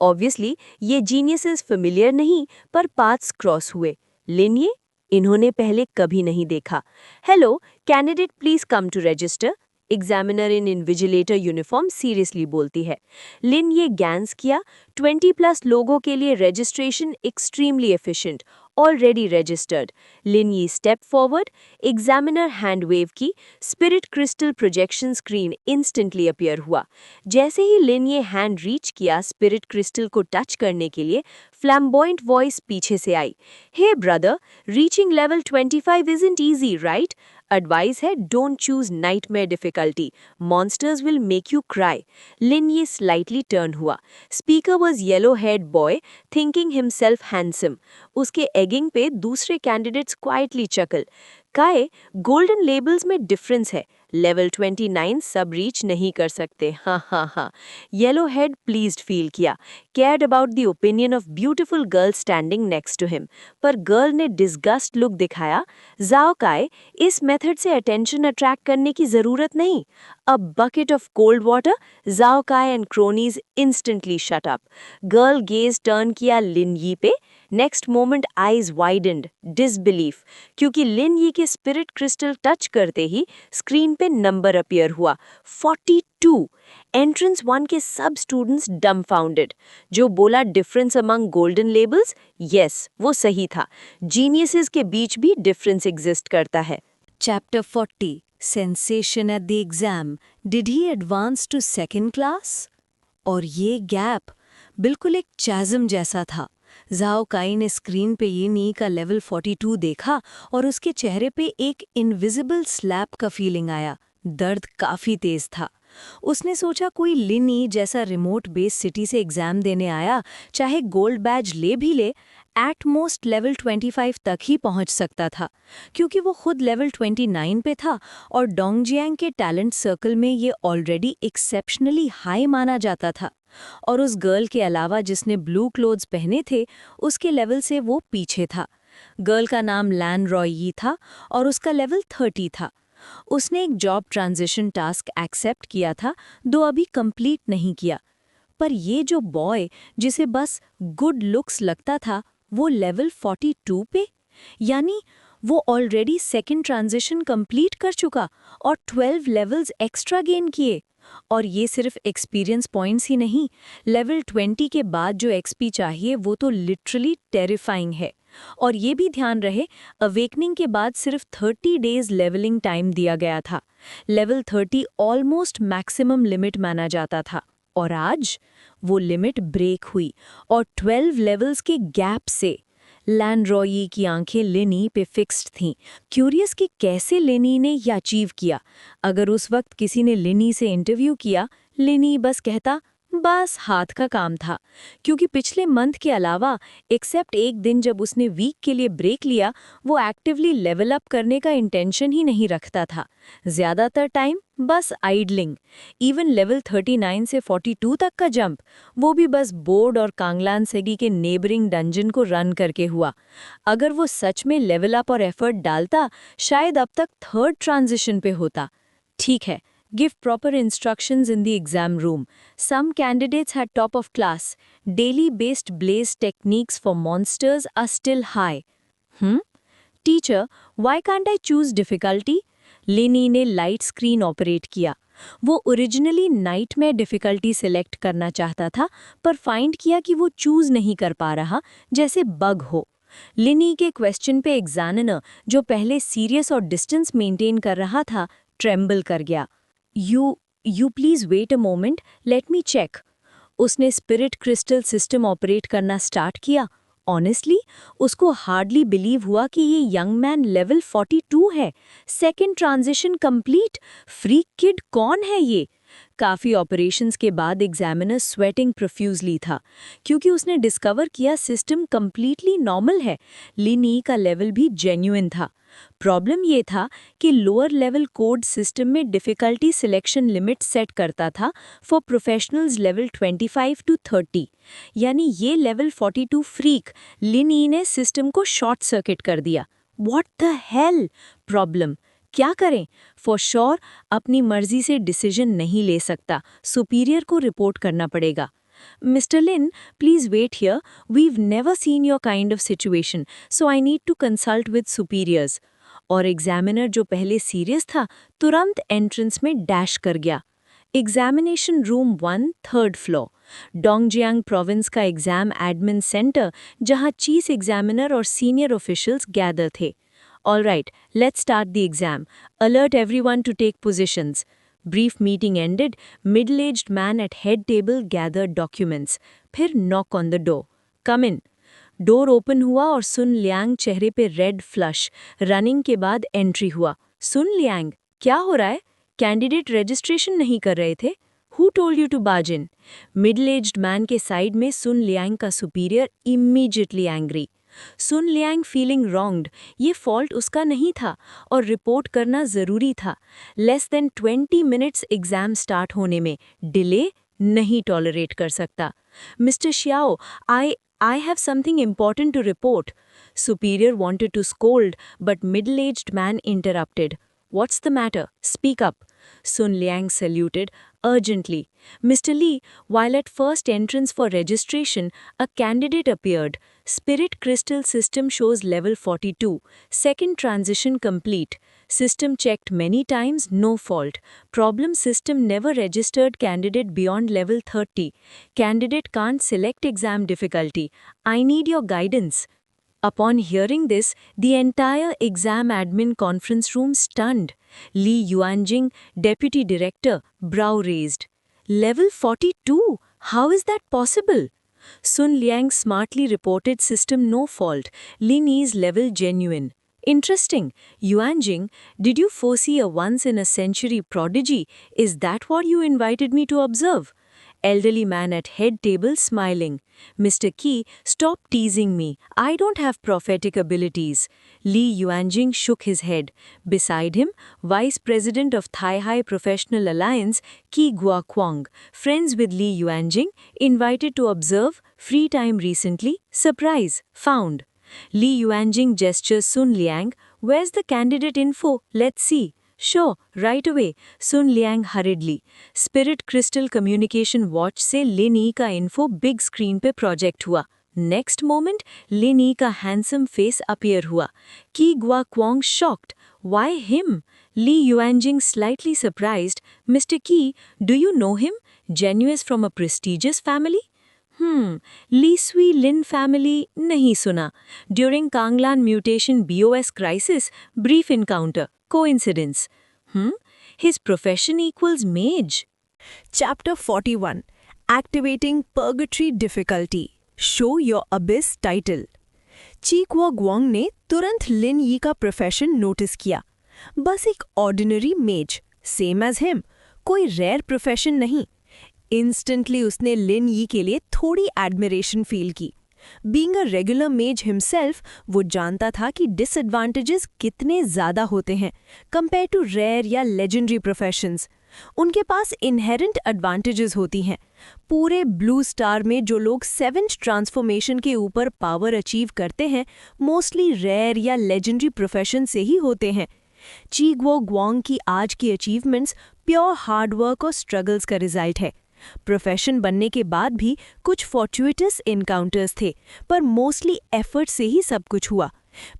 ऑब्वियसली ये जीनियसेस फेमिलियर नहीं, पर पाथ्स क्रॉस हुए। लिन ये इन्होंने पहले कभी नहीं देखा। Hello candidate, please come to register. Examiner in invigilator uniform seriously बोलती है। लिन ये गैंस किया, 20+ लोगों के लिए registration extremely efficient, already registered. Lin Yi step forward, examiner hand wave की, spirit crystal projection screen instantly appear हुआ। जैसे ही लिन ये हैंड रीच किया स्पिरिट क्रिस्टल को टच करने के लिए, फ्लैम्बॉइंट वॉइस पीछे से आई, hey brother, reaching level 25 isn't easy right? Advice है, don't choose nightmare difficulty, monsters will make you cry. Lin Yi slightly turn हुआ। Speaker was yellow head boy, thinking himself handsome. उसके एगिंग पे दूसरे candidates quietly chuckle. Kai, golden labels में difference है, level 29 सब reach नहीं कर सकते। हाँ हाँ हाँ। येलो हेड प्लीज्ड फील किया, cared about the opinion of beautiful girl standing next to him. पर गर्ल ने डिस्गस्ट लुक दिखाया। जाओ काए, इस मेथड से अटेंशन अट्रैक्ट करने की जरूरत नहीं। A bucket of cold water, Zhao Kai and cronies instantly shut up. Girl gaze turn किया लिन यी पे। Next moment eyes widened, disbelief, क्योंकि लिन यी के स्पिरिट क्रिस्टल टच करते ही स्क्रीन पे नंबर अपीयर हुआ, 42। एंट्रेंस 1 के सब स्टूडेंट्स डम्फाउंडेड। जो बोला difference among golden labels, yes वो सही था। जीनियसेस के बीच भी डिफरेंस एग्जिस्ट करता है। Chapter 40 Sensation at the exam. Did he advance to second class? और ये गैप बिल्कुल एक चैज़म जैसा था। जाओ काई ने स्क्रीन पे ये नी का लेवल 42 देखा और उसके चेहरे पे एक इनविजिबल स्लैप का फीलिंग आया। दर्द काफ़ी तेज था। उसने सोचा कोई लिनी जैसा रिमोट बेस सिटी से एग्ज़ाम देने आया, चाहे गोल्ड बैज ले भी ले, एट मोस्ट लेवल 25 तक ही पहुंच सकता था, क्योंकि वो खुद लेवल 29 पे था और डोंगजियांग के टैलेंट सर्कल में ये ऑलरेडी एक्सेप्शनली हाई माना जाता था। और उस गर्ल के अलावा जिसने ब्लू क्लोथ्स पहने थे, उसके लेवल से वो पीछे था। गर्ल का नाम लैन रॉय यी था और उसका लेवल 30 था। उसने एक जॉब ट्रांजिशन टास्क एक्सेप्ट किया था, दो अभी कंप्लीट नहीं किया। पर ये जो बॉय जिसे बस गुड लुक्स लगता था, वो लेवल 42 पे, यानी वो ऑलरेडी सेकंड ट्रांजिशन कंप्लीट कर चुका और 12 लेवल्स एक्स्ट्रा गेन किए। और ये सिर्फ एक्सपीरियंस पॉइंट्स ही नहीं, लेवल 20 के बाद जो एक्सपी चाहिए वो तो लिटरली टेरिफाइंग है। और ये भी ध्यान रहे, अवेकनिंग के बाद सिर्फ 30 डेज लेवलिंग टाइम दिया गया था। लेवल 30 ऑलमोस्ट मैक्सिमम लिमिट माना जाता था। और आज वो लिमिट ब्रेक हुई और 12 लेवल्स के गैप से लैन रॉय की आंखें लेनी पे फिक्स्ड थीं। क्यूरियस कि कैसे लेनी ने यह अचीव किया। अगर उस वक्त किसी ने लेनी से इंटरव्यू किया, लेनी बस कहता बस हाथ का काम था, क्योंकि पिछले मंथ के अलावा एक्सेप्ट एक दिन जब उसने वीक के लिए ब्रेक लिया, वो एक्टिवली लेवल अप करने का इंटेंशन ही नहीं रखता था। ज़्यादातर टाइम बस आइडलिंग। इवन लेवल 39 से 42 तक का जंप, वो भी बस बोर्ड और कांगलान सिटी के नेबरिंग डंजन को रन करके हुआ। अगर वो सच में लेवल अप और एफर्ट डालता, शायद अब तक थर्ड ट्रांजिशन पे होता। ठीक है, give proper instructions in the exam room. Some candidates had top of class. Daily-based blaze techniques for monsters are still high. Teacher, why can't I choose difficulty? लिनी ने लाइट स्क्रीन ऑपरेट किया। वो originally nightmare difficulty select करना चाहता था, पर find किया कि वो चूज़ नहीं कर पा रहा, जैसे बग हो। लिनी के क्वेश्चन पे एग्जामिनर, जो पहले सीरियस और डिस्टेंस मेंटेन कर रहा था, ट्रेम्बल कर गया। You please wait a moment, let me check. उसने स्पिरिट क्रिस्टल सिस्टम ऑपरेट करना स्टार्ट किया। ऑनेस्टली उसको हार्डली बिलीव हुआ कि ये यंग मैन लेवल 42 है, second transition complete. Freak kid कौन है ये? काफ़ी ऑपरेशंस के बाद एग्जामिनर स्वेटिंग प्रोफ्यूजली था, क्योंकि उसने डिस्कवर किया सिस्टम कंप्लीटली नॉर्मल है। लिनी का लेवल भी जेन्युइन था। प्रॉब्लम ये था कि लोअर लेवल कोड सिस्टम में डिफ़िकल्टी सिलेक्शन लिमिट सेट करता था फॉर प्रोफेशनल्स लेवल 25 to 30, यानी ये लेवल 42 फ्रीक लिन यी ने सिस्टम को शॉर्ट सर्किट कर दिया। What the hell? प्रॉब्लम क्या करें? फॉर श्योर अपनी मर्जी से डिसीजन नहीं ले सकता, सुपीरियर को रिपोर्ट करना पड़ेगा। Mr. Lin, please wait here. We've never seen your kind of situation, so I need to consult with superiors. और एग्जामिनर जो पहले सीरियस था तुरंत एंट्रेंस में डैश कर गया। Examination room 1, 3rd floor, Dongjiang province का एग्जाम एडमिन सेंटर, जहां चीफ एग्जामिनर और सीनियर ऑफिशियल्स गैदर थे। All right, let's start the exam. Alert everyone to take positions. Brief meeting ended. Middle-aged man at head table gathered documents. फिर knock on the door. Come in. Door open हुआ और सुन Liang चेहरे पे red flush, running के बाद entry हुआ। सुन Liang, क्या हो रहा है? कैंडिडेट रजिस्ट्रेशन नहीं कर रहे थे? Who told you to barge in? Middle-aged man के साइड में सुन लियांग का सुपीरियर immediately angry. सुन लियांग फीलिंग रॉन्ग्ड, ये फॉल्ट उसका नहीं था और रिपोर्ट करना ज़रूरी था। Less than 20 minutes exam start होने में डिले नहीं टॉलरेट कर सकता। Mister Xiao, I have something important to report. Superior wanted to scold, but middle-aged man interrupted. What's the matter? Speak up. Sun Liang saluted urgently. Mr. Lee, while at first entrance for registration, a candidate appeared. Spirit Crystal system shows level 42. Second transition complete. System checked many times, no fault. Problem system never registered candidate beyond level 30. Candidate can't select exam difficulty. I need your guidance. Upon hearing this, the entire exam admin conference room stunned. Li Yuanjing, deputy director, brow raised. Level 42? How is that possible? Sun Liang smartly reported system no fault. Lin Yi's level genuine. Interesting. Yuanjing, did you foresee a once-in-a-century prodigy? Is that what you invited me to observe? Elderly man at head table smiling. Mr. Qi, stop teasing me. I don't have prophetic abilities. Li Yuanjing shook his head. Beside him, Vice President of Thai Professional Alliance, Qi Guoquang, friends with Li Yuanjing, invited to observe, free time recently, surprise, found. Li Yuanjing gestures Sun Liang. Where's the candidate info? Let's see. Sure, right away. Sun Liang hurriedly. Spirit Crystal Communication Watch से Lin Yi का info big screen पे project हुआ. Next moment, Lin Yi का handsome face appear हुआ. Qi Guoquang shocked. Why him? Li Yuanjing slightly surprised. Mr. Qi, do you know him? Genuine from a prestigious family? Li Sui Lin family नहीं सुना. During Kanglan mutation BOS crisis, brief encounter. Coincidence. His profession equals mage. Chapter 41. Activating Purgatory Difficulty. Show Your Abyss title. Qi Guoquang ने तुरंत लिन यी का profession notice किया. बस एक ordinary मेज, सेम एज हिम, कोई रेयर प्रोफेशन नहीं. इंस्टेंटली उसने लिन यी के लिए थोड़ी एडमिरेशन फील की. बीइंग अ रेगुलर मेज हिमसेल्फ, वो जानता था कि डिसएडवांटेजेस कितने ज़्यादा होते हैं कंपेयर टू रेयर या लेजेंडरी प्रोफेशंस. उनके पास इनहेरेंट एडवांटेजेस होती हैं. पूरे ब्लू स्टार में जो लोग 7th ट्रांसफॉर्मेशन के ऊपर पावर अचीव करते हैं, मोस्टली रेयर या लेजेंडरी प्रोफेशन से ही होते हैं. ची गुओक्वांग की आज की अचीवमेंट्स प्योर हार्डवर्क और स्ट्रगल्स का रिजल्ट है. प्रोफेशन बनने के बाद भी कुछ फॉर्चुइटस इनकाउंटर्स थे, पर मोस्टली एफर्ट से ही सब कुछ हुआ.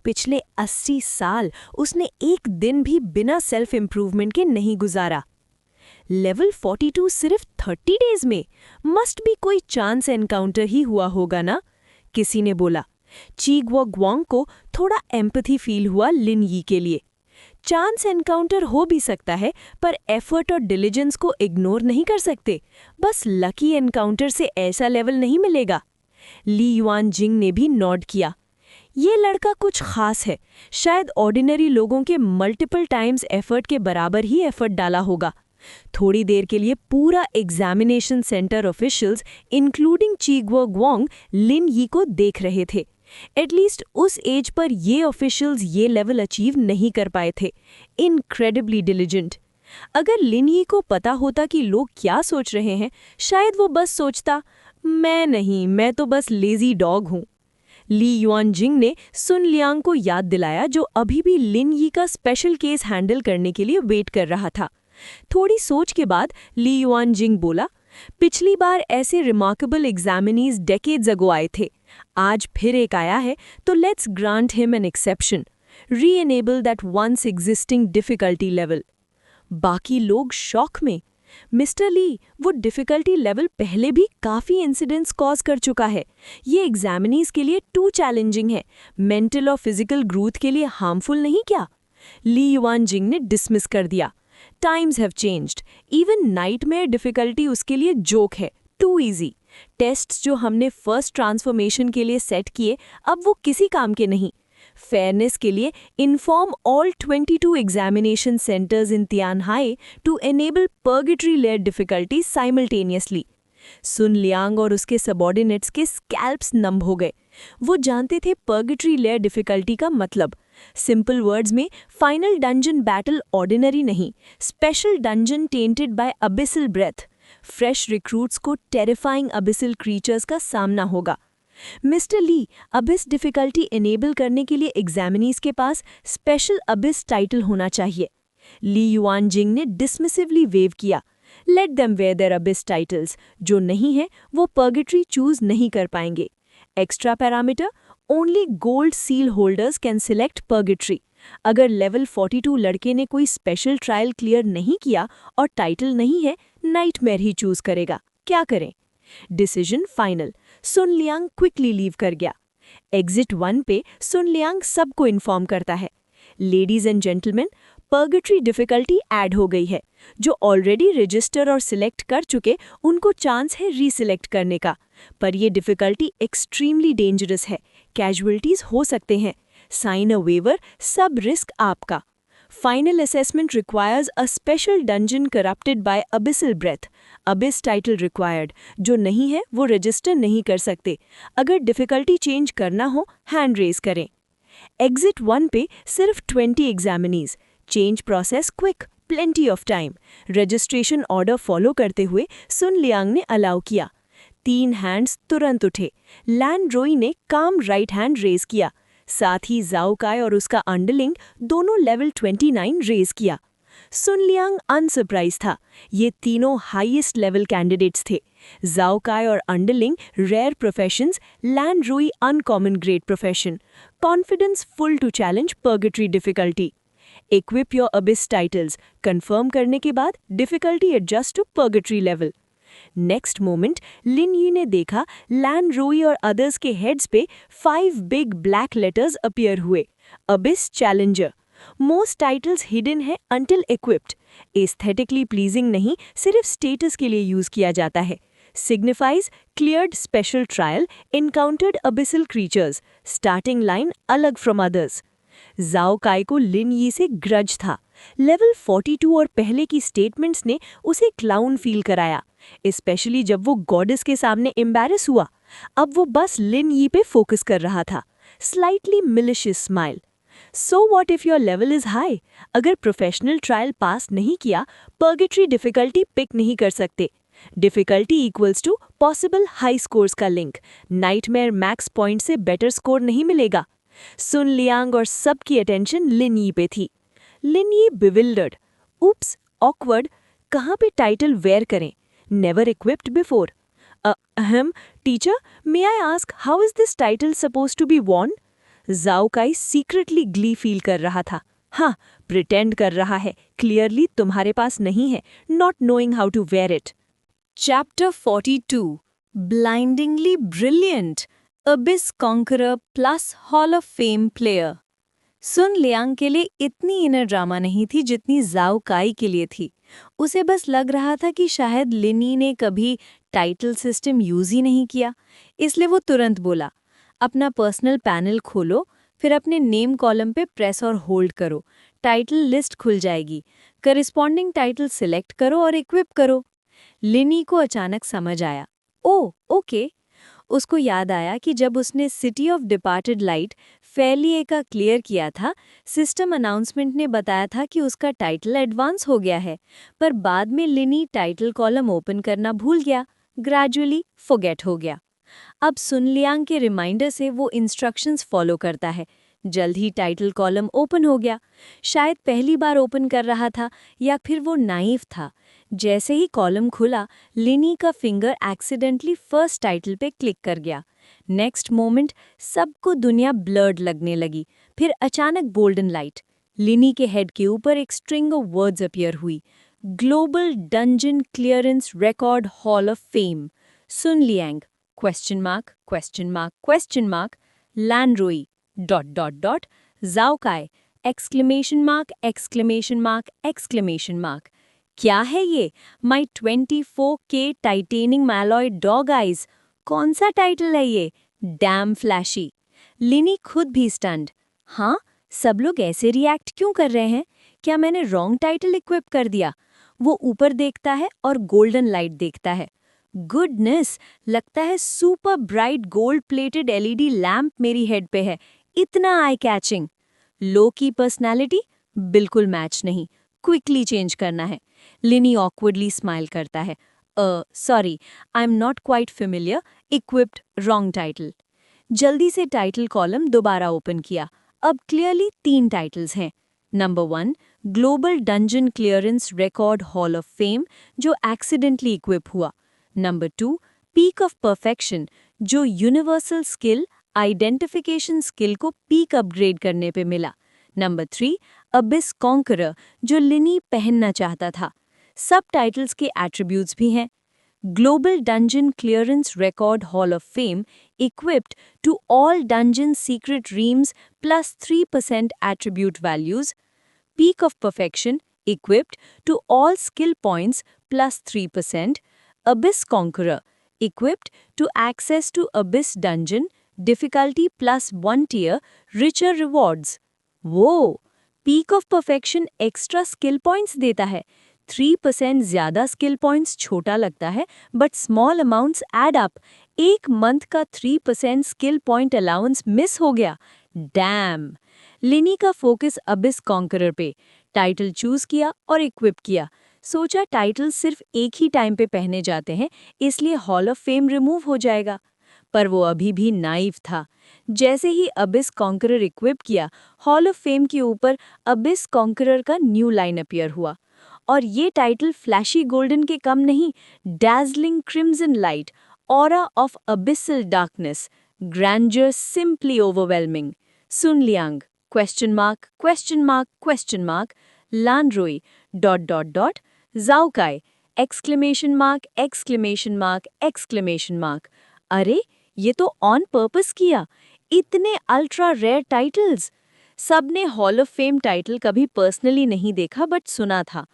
पिछले 80 साल उसने एक दिन भी बिना सेल्फ इम्प्रूवमेंट के नहीं गुजारा. लेवल 42 सिर्फ 30 डेज में? मस्ट भी कोई चांस एनकाउंटर ही हुआ होगा ना, किसी ने बोला. ची गुओक्वांग को थोड़ा एम्पैथी फील हुआ लिन यी के लिए. चांस एनकाउंटर हो भी सकता है, पर एफर्ट और डिलीजेंस को इग्नोर नहीं कर सकते. बस लकी एनकाउंटर से ऐसा लेवल नहीं मिलेगा. ली युआनजिंग ने भी नॉड किया. ये लड़का कुछ खास है, शायद ऑर्डिनरी लोगों के मल्टीपल टाइम्स एफर्ट के बराबर ही एफर्ट डाला होगा. थोड़ी देर के लिए पूरा एग्जामिनेशन सेंटर ऑफिशियल्स इंक्लूडिंग ची गुओक्वांग लिन यी को देख रहे थे. एटलीस्ट उस एज पर ये ऑफिशियल्स ये लेवल अचीव नहीं कर पाए थे। Incredibly diligent. अगर लिन यी को पता होता कि लोग क्या सोच रहे हैं, शायद वो बस सोचता, मैं नहीं, मैं तो बस लेजी डॉग हूँ। ली युआनजिंग ने सुन लियांग को याद दिलाया, जो अभी भी लिन यी का स्पेशल केस हैंडल करने के लिए वेट कर रहा था। थोड़ी सोच के बाद ली युआनजिंग बोला, पिछली बार ऐसे रिमार्केबल एग्जामिनीज डेकेड्स अगो आए थे, आज फिर एक आया है, तो let's grant him an exception, re-enable that once existing difficulty level. बाकी लोग शॉक में। मिस्टर ली, वो डिफिकल्टी लेवल पहले भी काफ़ी इंसिडेंट्स कॉज कर चुका है। ये एग्जामिनीज के लिए टू चैलेंजिंग है, मेंटल और फिजिकल ग्रोथ के लिए हार्मफुल नहीं क्या? ली युआनजिंग ने डिसमिस कर दिया। Times have changed, even nightmare difficulty उसके लिए जोक है, टू इजी। टेस्ट्स जो हमने फर्स्ट ट्रांसफॉर्मेशन के लिए सेट किए, अब वो किसी काम के नहीं। फेयरनेस के लिए inform all 22 examination centers in Tianhai to enable purgatory layer difficulty simultaneously. Sun Liang और उसके सबॉर्डिनेट्स के स्कैल्प्स नंब हो गए। वो जानते थे पर्गेटरी लेयर डिफिकल्टी का मतलब। सिंपल वर्ड्स में, फाइनल डंजन बैटल ऑर्डिनरी नहीं, special dungeon tainted by abyssal breath. Fresh recruits को टेरिफाइंग अबिसल क्रीचर्स का सामना होगा। Mister Li, abyss difficulty enable करने के लिए एग्जामिनीज के पास स्पेशल अबिस टाइटल होना चाहिए। ली युआनजिंग ने डिसमिसिवली वेव किया। Let them wear their abyss titles, जो नहीं है वो पर्गेटरी चूज नहीं कर पाएंगे। Extra parameter, only gold seal holders can select purgatory. अगर लेवल 42 लड़के ने कोई स्पेशल ट्रायल क्लियर नहीं किया और टाइटल नहीं है, नाइटमेयर ही चूज करेगा। क्या करें? Decision final. Sun Liang quickly leave कर गया। एग्जिट 1 पे सुन लियांग सबको इन्फॉर्म करता है, ladies and gentleman, purgatory difficulty add हो गई है। जो ऑलरेडी रजिस्टर और सिलेक्ट कर चुके, उनको चांस है रीसिलेक्ट करने का, पर ये डिफिकल्टी एक्सट्रीमली डेंजरस है, कैजुअलिटीज हो सकते हैं। साइन अ वेवर, सब रिस्क आपका। Final assessment requires a special dungeon corrupted by abyssal breath, abyss title required. जो नहीं है वो रजिस्टर नहीं कर सकते। अगर डिफिकल्टी चेंज करना हो, हैंड रेज करें। एग्जिट 1 पे सिर्फ 20 examinees, change process quick, plenty of time. Registration order follow करते हुए सुन लियांग ने अलाउ किया। 3 हैंड्स तुरंत उठे। लैन रोई ने काम राइट हैंड रेज किया, साथ ही जाओ काय और उसका अंडरलिंग दोनों लेवल 29 रेज किया। सुन लियांग अनसरप्राइज था, ये तीनों हाईएस्ट लेवल कैंडिडेट्स थे। जाओ काय और underlying rare professions, Lan Rui uncommon great profession. Confidence full to challenge purgatory difficulty. Equip your abyss titles, confirm करने के बाद difficulty adjust to purgatory level. Next moment, Lin Yi ने देखा लैन रोई और अदर्स के हेड्स पे 5 बिग ब्लैक लेटर्स अपीयर हुए, abyss challenger. Most titles hidden है अंटिल इक्विप्ड। एस्थेटिकली प्लीजिंग नहीं, सिर्फ स्टेटस के लिए यूज किया जाता है। Signifies cleared special trial, encountered abyssal creatures, starting line अलग फ्रॉम अदर्स। जाओ काय को लिन यी से ग्रज था। लेवल 42 और पहले की स्टेटमेंट्स ने उसे क्लाउन फील कराया, स्पेशली जब वो गॉडेस के सामने एम्बैरस हुआ। अब वो बस लिन यी पे फोकस कर रहा था। Slightly malicious smile. So what if your level is high? अगर प्रोफेशनल ट्रायल पास नहीं किया, पर्गेटरी डिफिकल्टी पिक नहीं कर सकते। Difficulty equals to possible high scores का लिंक। नाइटमेयर मैक्स पॉइंट से बेटर स्कोर नहीं मिलेगा। सुन लियांग और सबकी अटेंशन लिन यी पे थी। लिन यी बिविल्डर्ड। उप्स, ऑकवर्ड, कहाँ पे टाइटल वेयर करें? Never equipped before. Teacher, may I ask how is this title suppose to be worn? Zhao Kai secretly Glee feel कर रहा था। हाँ, प्रिटेंड कर रहा है, क्लियरली तुम्हारे पास नहीं है, not knowing how to wear it. Chapter 42 Blindingly Brilliant Abyss Conqueror plus Hall of Fame Player। Soon Liang के लिए इतनी इनर ड्रामा नहीं थी जितनी जाओ काई के लिए थी। उसे बस लग रहा था कि शायद लिनी ने कभी टाइटल सिस्टम यूज ही नहीं किया, इसलिए वो तुरंत बोला, अपना पर्सनल पैनल खोलो, फिर अपने नेम कॉलम पे प्रेस और होल्ड करो, टाइटल लिस्ट खुल जाएगी, करिस्पॉन्डिंग टाइटल सिलेक्ट करो और इक्विप करो। लिनी को अचानक समझ आया, ओह ओके। उसको याद आया कि जब उसने सिटी ऑफ डिपार्टेड लाइट फेलिए का क्लियर किया था, सिस्टम अनाउंसमेंट ने बताया था कि उसका टाइटल एडवांस हो गया है, पर बाद में लिनी टाइटल कॉलम ओपन करना भूल गया, ग्रेजुअली फॉरगेट हो गया। अब सुन लियांग के रिमाइंडर से वो इंस्ट्रक्शंस फॉलो करता है। जल्द ही टाइटल कॉलम ओपन हो गया। शायद पहली बार ओपन कर रहा था या फिर वो नाइव था। जैसे ही कॉलम खुला, लिनी का फिंगर एक्सीडेंटली फर्स्ट टाइटल पे क्लिक कर गया। नेक्स्ट मोमेंट सबको दुनिया ब्लर्ड लगने लगी। फिर अचानक गोल्डन लाइट। लिनी के हेड के ऊपर एक स्ट्रिंग ऑफ वर्ड्स अपीयर हुई। Global dungeon clearance record hall of fame. Soon Liang question mark, question mark, question mark, Lanroy, dot, dot, dot, Zhao Kai, exclamation mark, exclamation mark, exclamation mark. क्या है ये? My 24K Titanium Alloy Dog Eyes. कौन सा title है ये? Damn flashy. लिनी खुद भी स्टन्ड। हाँ, सब लोग ऐसे रिएक्ट क्यों कर रहे हैं? क्या मैंने रॉन्ग टाइटल इक्विप कर दिया? वो ऊपर देखता है और गोल्डन लाइट देखता है। गुडनेस, लगता है super bright gold plated LED lamp मेरी हेड पे है। इतना आई कैचिंग। लो की पर्सनैलिटी बिल्कुल मैच नहीं, क्विकली चेंज करना है। लिनी ऑकवर्डली स्माइल करता है। Sorry, I am not quite familiar, equipped wrong title. जल्दी से टाइटल कॉलम दोबारा ओपन किया। अब क्लियरली 3 टाइटल्स हैं। Number 1, global dungeon clearance record hall of fame, जो एक्सीडेंटली इक्विप हुआ। नंबर 2, पीक ऑफ परफेक्शन, जो यूनिवर्सल स्किल आइडेंटिफिकेशन स्किल को पीक अपग्रेड करने पे मिला। नंबर 3, अबिस कॉन्करर, जो लिनी पहनना चाहता था। सब टाइटल्स के एट्रीब्यूट्स भी हैं। Global dungeon clearance record hall of fame equipped to all dungeon secret realms plus 3% attribute values. Peak of perfection equipped to all skill points plus 3%. Abyss Conqueror equipped to access to Abyss Dungeon, difficulty plus 1 tier, richer rewards. Whoa! Peak of Perfection extra skill points देता है। 3% ज़्यादा skill points छोटा लगता है, but small amounts add up. एक month का 3% skill point allowance miss हो गया। Damn! लिनी का फोकस अबिस कॉन्करर पे। टाइटल चूज किया और इक्विप किया। सोचा टाइटल सिर्फ एक ही टाइम पे पहने जाते हैं, इसलिए हॉल ऑफ फेम रिमूव हो जाएगा। पर वो अभी भी नाइव था। जैसे ही अबिस कॉन्करर इक्विप किया, हॉल ऑफ फेम के ऊपर अबिस कॉन्करर का न्यू लाइन अपीयर हुआ। और ये टाइटल फ्लैशी गोल्डन के कम नहीं, dazzling crimson light, aura of abyssal darkness, grander simply overwhelming. Sun Liang, question mark, question mark, question mark, Lanroy, dot, dot, dot, Zhao Kai, exclamation mark, exclamation mark, exclamation mark. अरे, ये तो on purpose किया। इतने ultra rare titles. सबने hall of fame title कभी personally नहीं देखा but सुना था।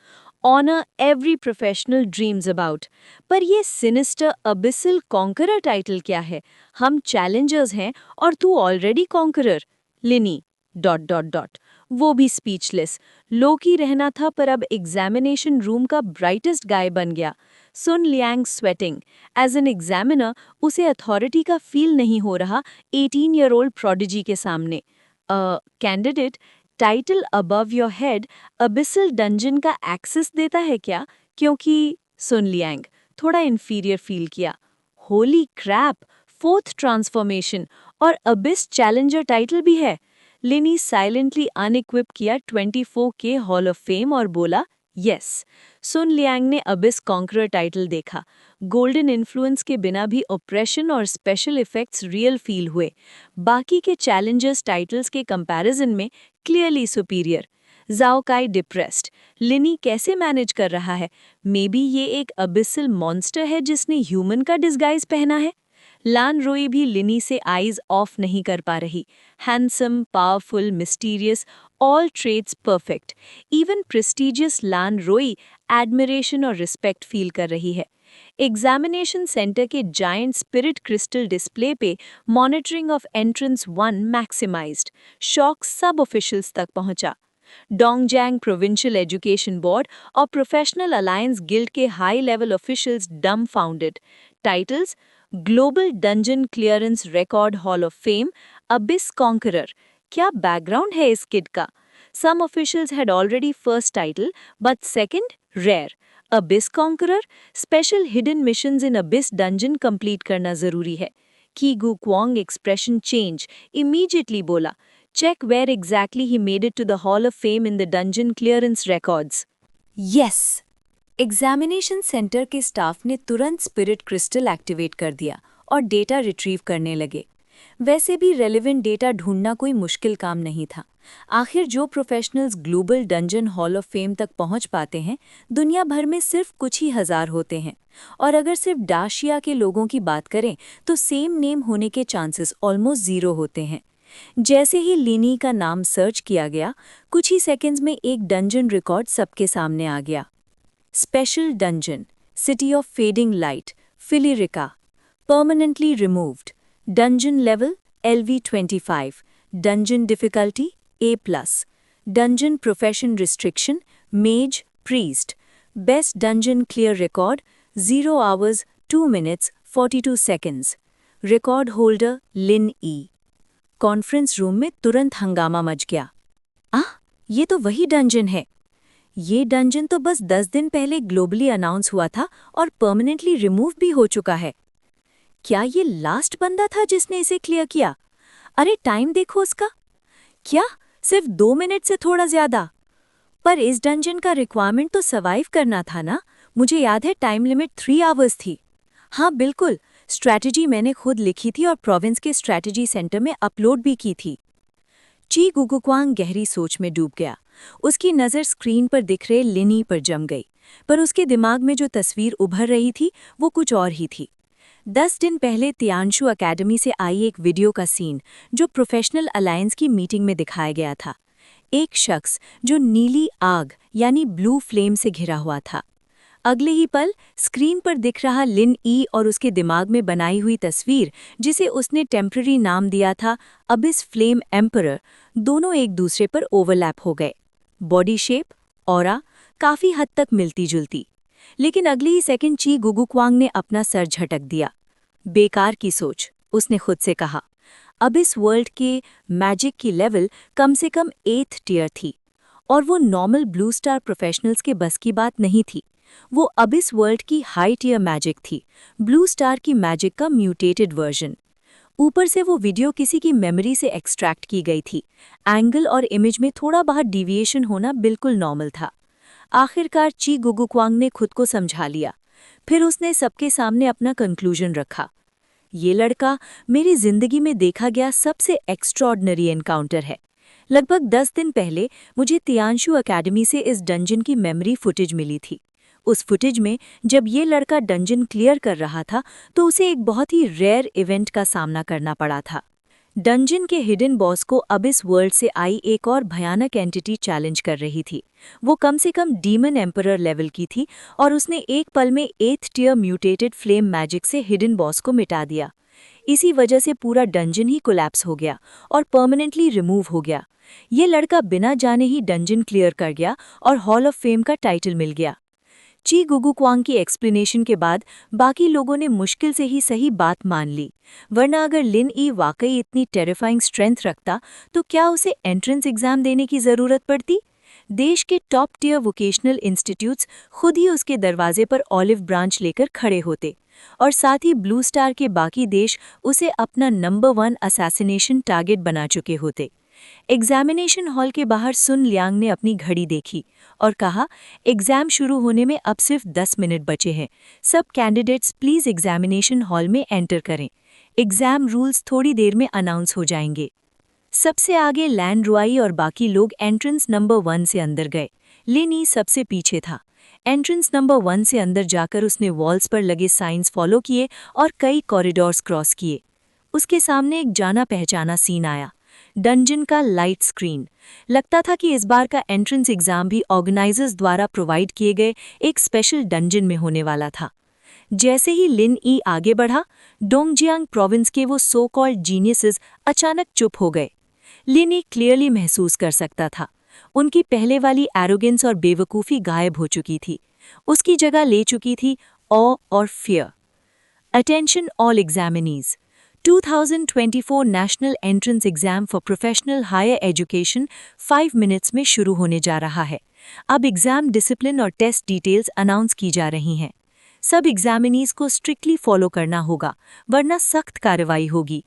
Honour every professional dreams about. पर ये सिनिस्टर अबिसल कॉन्करर टाइटल क्या है? हम चैलेंजर्स हैं और तू already conqueror. Lin Yi, dot dot dot, वो भी स्पीचलेस। लोकी रहना था पर अब एग्जामिनेशन रूम का ब्राइटेस्ट गाय बन गया। Sun Liang sweating. As an examiner उसे अथॉरिटी का फील नहीं हो रहा 18-year-old प्रोडिजी के सामने। Candidate, title above your head abyssal dungeon का एक्सेस देता है क्या? क्योंकि सुन लियांग थोड़ा इन्फीरियर फील किया। होली क्रैप, 4th ट्रांसफॉर्मेशन और अबिस चैलेंजर टाइटल भी है। लिनी साइलेंटली अनइक्विप किया 24K हॉल ऑफ फेम और बोला यस। सुन लियांग ने अबिस कॉन्करर टाइटल देखा। गोल्डन इन्फ्लुएंस के बिना भी ऑपरेशन और स्पेशल इफेक्ट्स रियल फील हुए। बाकी के चैलेंजर्स टाइटल्स के कंपैरिजन में क्लियरली सुपीरियर। ज़ाओ काई डिप्रेस्ड। लिनी कैसे मैनेज कर रहा है? मे बी ये एक अबिसल मॉन्स्टर है जिसने ह्यूमन का डिस्गाइज पहना है। लानरोई भी लिनी से आईज ऑफ नहीं कर पा रही। Handsome, powerful, mysterious, all traits perfect. Even prestigious Lan Rui admiration और रिस्पेक्ट फील कर रही है। एग्जामिनेशन सेंटर के जायंट स्पिरिट क्रिस्टल डिस्प्ले पे monitoring of entrance 1 maximised. Shock सब ऑफिशियल्स तक पहुंचा। डोंगजैंग प्रोविंशियल एजुकेशन बोर्ड और प्रोफेशनल अलायंस गिल्ड के high level officials dumbfounded. Titles global dungeon clearance record hall of fame, abyss conqueror. क्या background है इस kid का? Some officials had already first title, but second, rare. Abyss Conqueror, special hidden missions in Abyss Dungeon complete करना जरूरी है। की गु Quang expression change, immediately बोला, check where exactly he made it to the Hall of Fame in the dungeon clearance records. Yes, examination centre के staff ने तुरंत spirit crystal activate कर दिया और डेटा रिट्रीव करने लगे। वैसे भी रेलेवेंट डेटा ढूंढना कोई मुश्किल काम नहीं था। आखिर जो professionals global dungeon hall of fame तक पहुंच पाते हैं, दुनिया भर में सिर्फ कुछ ही हजार होते हैं। और अगर सिर्फ डाशिया के लोगों की बात करें तो सेम नेम होने के चांसेस ऑलमोस्ट 0 होते हैं। जैसे ही लिनी का नाम सर्च किया गया, कुछ ही सेकंड्स में एक डंजन रिकॉर्ड सबके सामने आ गया। Special dungeon, city of fading light, Philirica, permanently removed, dungeon level LV25, dungeon difficulty A+, dungeon profession restriction mage priest, best dungeon clear record 0 hours 2 minutes 42 seconds, record holder Lin Yi. Conference room में तुरंत हंगामा much गया। ये तो वही dungeon है। ये dungeon तो बस 10 दिन पहले ग्लोबली अनाउंस हुआ था और परमानेंटली रिमूव भी हो चुका है। क्या ये लास्ट बंदा था जिसने इसे क्लियर किया? अरे टाइम देखो उसका। क्या सिर्फ 2 मिनट से थोड़ा ज्यादा? पर इस डंजन का रिक्वायरमेंट तो सर्वाइव करना था ना। मुझे याद है टाइम लिमिट 3 hours थी। हाँ बिल्कुल, स्ट्रैटेजी मैंने खुद लिखी थी और प्रोविंस के स्ट्रैटेजी सेंटर में अपलोड भी की थी। ची गुगुक्वांग गहरी सोच में डूब गया। उसकी नज़र स्क्रीन पर दिख रहे लिनी पर जम गई, पर उसके दिमाग में जो तस्वीर उभर रही थी वो कुछ और ही थी। 10 दिन पहले तियानशु अकेडमी से आई एक वीडियो का सीन जो प्रोफेशनल अलायंस की मीटिंग में दिखाया गया था। एक शख्स जो नीली आग यानी ब्लू फ्लेम से घिरा हुआ था। अगले ही पल स्क्रीन पर दिख रहा लिन ई और उसके दिमाग में बनाई हुई तस्वीर, जिसे उसने टेम्पररी नाम दिया था अबिस फ्लेम एम्परर, दोनों एक दूसरे पर ओवरलैप हो गए। बॉडी शेप, ऑरा काफी हद तक मिलती जुलती। लेकिन अगले ही सेकंड ची गुगुक्वांग ने अपना सर झटक दिया। बेकार की सोच, उसने खुद से कहा। अबिस वर्ल्ड के मैजिक की लेवल कम से कम 8th टियर थी, और वो नॉर्मल ब्लू स्टार प्रोफेशनल्स के बस की बात नहीं थी। वो अबिस वर्ल्ड की हाई टियर मैजिक थी, ब्लू स्टार की मैजिक का म्यूटेटेड वर्जन। ऊपर से वो वीडियो किसी की मेमोरी से एक्सट्रैक्ट की गई थी। एंगल और इमेज में थोड़ा बहुत डिविएशन होना बिल्कुल नॉर्मल था। आखिरकार ची गुगुक्वांग ने खुद को समझा लिया। फिर उसने सबके सामने अपना कंक्लूजन रखा। ये लड़का मेरी जिंदगी में देखा गया सबसे एक्स्ट्रॉर्डनरी एनकाउंटर है। लगभग 10 दिन पहले मुझे तियानशु अकेडमी से इस डंजन की मेमोरी फुटेज मिली थी। उस फुटेज में जब ये लड़का डंजन क्लियर कर रहा था तो उसे एक बहुत ही रेयर इवेंट का सामना करना पड़ा था। डंजन के हिडन बॉस को अबिस वर्ल्ड से आई एक और भयानक एंटिटी चैलेंज कर रही थी। वो कम से कम डीमन एम्परर लेवल की थी और उसने एक पल में 8th tier mutated flame magic से हिडन बॉस को मिटा दिया। इसी वजह से पूरा डंजन ही कोलैप्स हो गया और परमानेंटली रिमूव हो गया। ये लड़का बिना जाने ही डंजन क्लियर कर गया और हॉल ऑफ फेम का टाइटल मिल गया। ची गुगुक्वांग की एक्सप्लेनेशन के बाद बाकी लोगों ने मुश्किल से ही सही बात मान ली, वरना अगर लिन ई वाकई इतनी टेरिफाइंग स्ट्रेंथ रखता तो क्या उसे एंट्रेंस एग्जाम देने की ज़रूरत पड़ती? देश के टॉप टियर वोकेशनल इंस्टीट्यूट्स खुद ही उसके दरवाजे पर ऑलिव ब्रांच लेकर खड़े होते, और साथ ही ब्लू स्टार के बाकी देश उसे अपना नंबर 1 असैसिनेशन टारगेट बना चुके होते। एग्जामिनेशन हॉल के बाहर सुन लियांग ने अपनी घड़ी देखी और कहा, एग्जाम शुरू होने में अब सिर्फ 10 मिनट बचे हैं। सब कैंडिडेट्स प्लीज एग्जामिनेशन हॉल में एंटर करें। एग्जाम रूल्स थोड़ी देर में अनाउंस हो जाएंगे। सबसे आगे लैंड रुआई और बाकी लोग एंट्रेंस नंबर 1 से अंदर गए। लिनी सबसे पीछे था। एंट्रेंस नंबर 1 से अंदर जाकर उसने वॉल्स पर लगे साइंस फॉलो किए और कई कॉरिडोर्स क्रॉस किए। उसके सामने एक जाना पहचाना सीन आया, डंजन का लाइट स्क्रीन। लगता था कि इस बार का एंट्रेंस एग्जाम भी ऑर्गेनाइजर्स द्वारा प्रोवाइड किए गए एक स्पेशल डंजन में होने वाला था। जैसे ही लिन ई आगे बढ़ा, डोंगजियांग प्रोविंस के वो सो कॉल्ड जीनियसेस अचानक चुप हो गए। लिन ई क्लियरली महसूस कर सकता था, उनकी पहले वाली एरोगेंस और बेवकूफ़ी गायब हो चुकी थी। उसकी जगह ले चुकी थी ऑ और fear. Attention all examinees. 2024 national entrance exam for professional hire education 5 minutes में शुरू होने जा रहा है। अब एग्जाम डिसिप्लिन और टेस्ट डिटेल्स अनाउंस की जा रही हैं। सब एग्जामिनीज को स्ट्रिक्टली फॉलो करना होगा, वरना सख्त कार्रवाई होगी।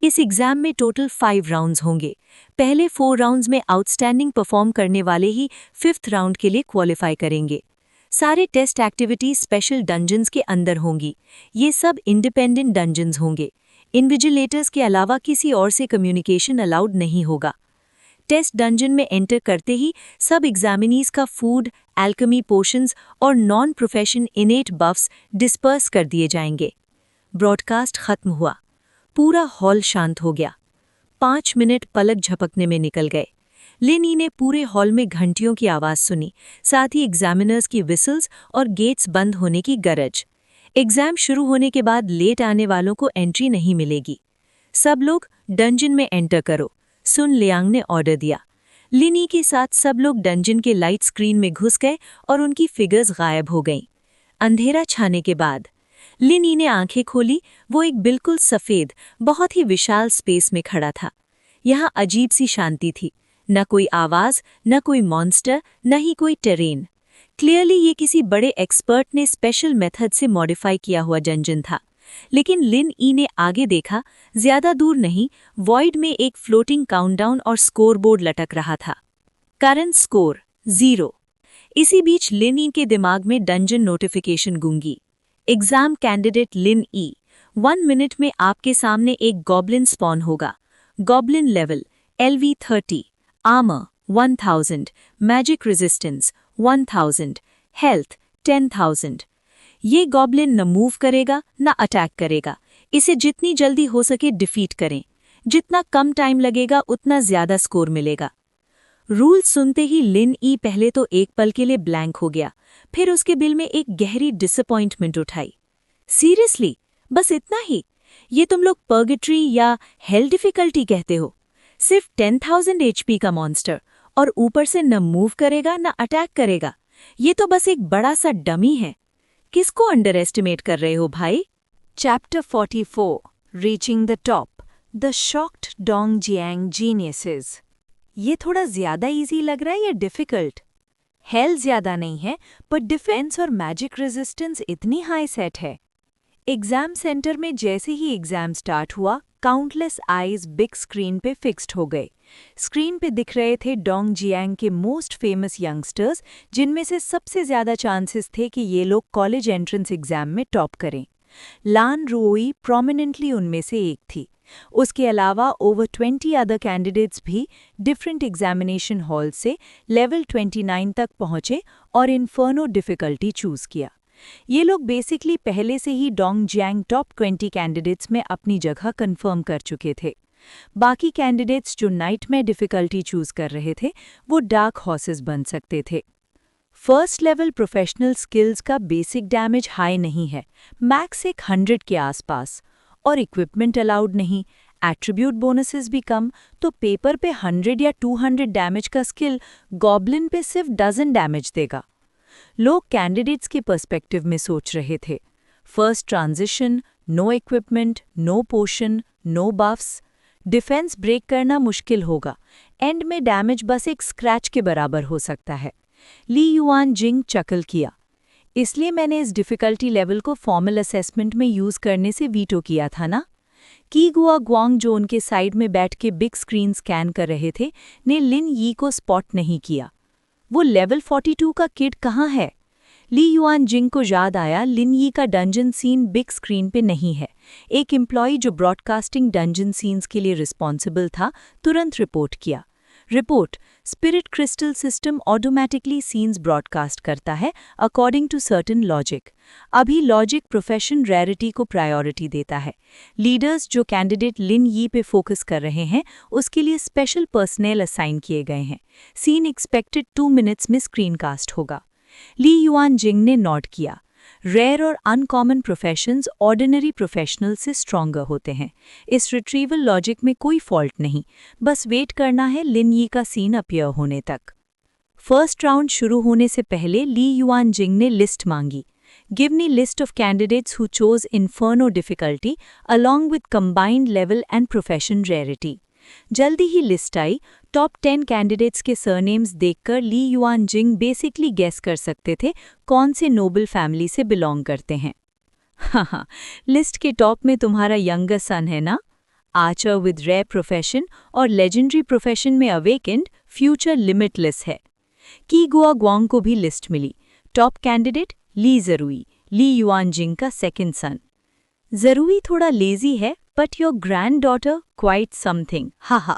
इस एग्जाम में टोटल 5 राउंड्स होंगे। पहले 4 राउंड्स में आउटस्टैंडिंग परफॉर्म करने वाले ही 5th राउंड के लिए क्वालिफाई करेंगे। सारे टेस्ट एक्टिविटीज स्पेशल डंजन्स के अंदर होंगी। ये सब इंडिपेंडेंट डंजन्स होंगे। इन्विजिलेटर्स के अलावा किसी और से कम्युनिकेशन अलाउड नहीं होगा। टेस्ट डंजन में एंटर करते ही सब एग्जामिनीज का फूड, एल्केमी पोशंस और नॉन प्रोफेशन इनेट बफ्स डिस्पर्स कर दिए जाएंगे। ब्रॉडकास्ट खत्म हुआ। पूरा हॉल शांत हो गया। 5 मिनट पलक झपकने में निकल गए। लिन ई ने पूरे हॉल में घंटियों की आवाज़ सुनी, साथ ही एग्जामिनर्स की विसल्स और गेट्स बंद होने की गरज। एग्जाम शुरू होने के बाद लेट आने वालों को एंट्री नहीं मिलेगी। सब लोग डंजन में एंटर करो, सुन लियांग ने ऑर्डर दिया। लिन ई के साथ सब लोग डंजन के लाइट स्क्रीन में घुस गए और उनकी फिगर्स गायब हो गईं। अंधेरा छाने के बाद लिन ई ने आंखें खोली। वो एक बिल्कुल सफ़ेद, बहुत ही विशाल स्पेस में खड़ा था। यहाँ अजीब सी शांति थी। न कोई आवाज़, न कोई मॉन्स्टर, न ही कोई टेरेन। क्लियरली ये किसी बड़े एक्सपर्ट ने स्पेशल मेथड से मॉडिफाई किया हुआ डंजन था। लेकिन लिन ई ने आगे देखा, ज्यादा दूर नहीं, वॉइड में एक फ्लोटिंग काउंटडाउन और स्कोर बोर्ड लटक रहा था। Current score 0। इसी बीच लिन ई के दिमाग में डंजन नोटिफिकेशन गूंगी। एग्जाम कैंडिडेट लिन ई, 1 मिनट में आपके सामने एक गॉब्लिन स्पॉन होगा। Goblin level LV30, armour 1000, magic resistance 1000, health 10,000। ये गॉब्लिन न मूव करेगा न अटैक करेगा। इसे जितनी जल्दी हो सके डिफीट करें। जितना कम टाइम लगेगा उतना ज्यादा स्कोर मिलेगा। रूल सुनते ही लिन ई पहले तो एक पल के लिए ब्लैंक हो गया, फिर उसके दिल में एक गहरी डिसअपॉइंटमेंट उठाई। सीरियसली, बस इतना ही? ये तुम लोग पर्गेट्री या हेल डिफिकल्टी कहते हो? सिर्फ 10,000 HP का मॉन्स्टर, और ऊपर से न मूव करेगा न अटैक करेगा। ये तो बस एक बड़ा सा डमी है। किसको अंडर एस्टिमेट कर रहे हो भाई? Chapter 44 reaching the top, the shocked Dong Jiang geniuses. ये थोड़ा ज्यादा इजी लग रहा है या डिफिकल्ट? हेल ज्यादा नहीं है, पर डिफेंस और मैजिक रेजिस्टेंस इतनी हाई सेट है। एग्जाम सेंटर में जैसे ही एग्जाम स्टार्ट हुआ, काउंटलेस आईज बिग स्क्रीन पे फिक्स्ड हो गए। स्क्रीन पे दिख रहे थे डोंग जियांग के मोस्ट फेमस यंगस्टर्स, जिनमें से सबसे ज्यादा चांसेस थे कि ये लोग कॉलेज एंट्रेंस एग्जाम में टॉप करें। लान रुओई प्रोमिनेंटली उनमें से एक थी। उसके अलावा ओवर 20 अदर कैंडिडेट्स भी डिफरेंट एग्जामिनेशन हॉल से लेवल 29 तक पहुंचे और इन्फर्नो डिफिकल्टी चूज किया। ये लोग बेसिकली पहले से ही डोंग जियांग टॉप 20 कैंडिडेट्स में अपनी जगह कंफर्म कर चुके थे। बाकी कैंडिडेट्स जो नाइट में डिफिकल्टी चूज कर रहे थे, वो डार्क हॉर्सेस बन सकते थे। फर्स्ट लेवल प्रोफेशनल स्किल्स का बेसिक डैमेज हाई नहीं है, मैक्स 100 के आसपास, और इक्विपमेंट अलाउड नहीं, एट्रीब्यूट बोनसेस भी कम, तो पेपर पे 100 या 200 डैमेज का स्किल गॉब्लिन पे सिर्फ डजन डैमेज देगा। लोग कैंडिडेट्स के पर्सपेक्टिव में सोच रहे थे। First transition, no equipment, no potion, no buffs, defence break करना मुश्किल होगा। एंड में डैमेज बस एक स्क्रैच के बराबर हो सकता है। ली युआन जिंग चकल किया। इसलिए मैंने इस डिफ़िकल्टी लेवल को फॉर्मल असेसमेंट में यूज़ करने से वीटो किया था ना। की गुआ ग्वांग, जो उनके साइड में बैठ के बिग स्क्रीन स्कैन कर रहे थे, ने लिन यी को स्पॉट नहीं किया। वो लेवल 42 का किड कहाँ है? ली युआन जिंग को याद आया, लिन यी का डंजन सीन बिग स्क्रीन पे नहीं है। एक एम्प्लॉय जो ब्रॉडकास्टिंग डंजन सीन्स के लिए रिस्पॉन्सिबल था, तुरंत रिपोर्ट किया। Report, spirit crystal system automatically scenes broadcast करता है अकॉर्डिंग टू सर्टेन लॉजिक। अभी लॉजिक प्रोफेशन रेयरिटी को प्रायोरिटी देता है। लीडर्स जो कैंडिडेट लिन यी पे फोकस कर रहे हैं, उसके लिए स्पेशल पर्सनेल असाइन किए गए हैं। सीन एक्सपेक्टेड 2 मिनट्स में स्क्रीनकास्ट होगा। ली युआन जिंग ने नोट किया। रेयर और अनकॉमन प्रोफेशंस ऑर्डिनरी प्रोफेशनल से स्ट्रॉन्गर होते हैं। इस रिट्रीवल लॉजिक में कोई फॉल्ट नहीं, बस वेट करना है लिन यी का सीन अपीयर होने तक। फर्स्ट राउंड शुरू होने से पहले ली युआन जिंग ने लिस्ट मांगी। Give me list of candidates who chose Inferno difficulty along with combined level and profession rarity. जल्दी ही लिस्ट आई। टॉप 10 कैंडिडेट्स के सरनेम्स देखकर ली युआन जिंग बेसिकली गेस कर सकते थे कौन से नोबल फैमिली से बिलोंग करते हैं। हाँ, लिस्ट के टॉप में तुम्हारा यंगर सन है ना? आर्चर विद रेयर प्रोफेशन और लेजेंडरी प्रोफेशन में अवेकेंड, फ्यूचर लिमिटलेस है। की गुआ ग्वांग को भी लिस्ट मिली। टॉप कैंडिडेट ली ज़रुई, ली युआन जिंग का सेकंड सन। ज़रुई थोड़ा लेजी है but your grand daughter quite something, haha.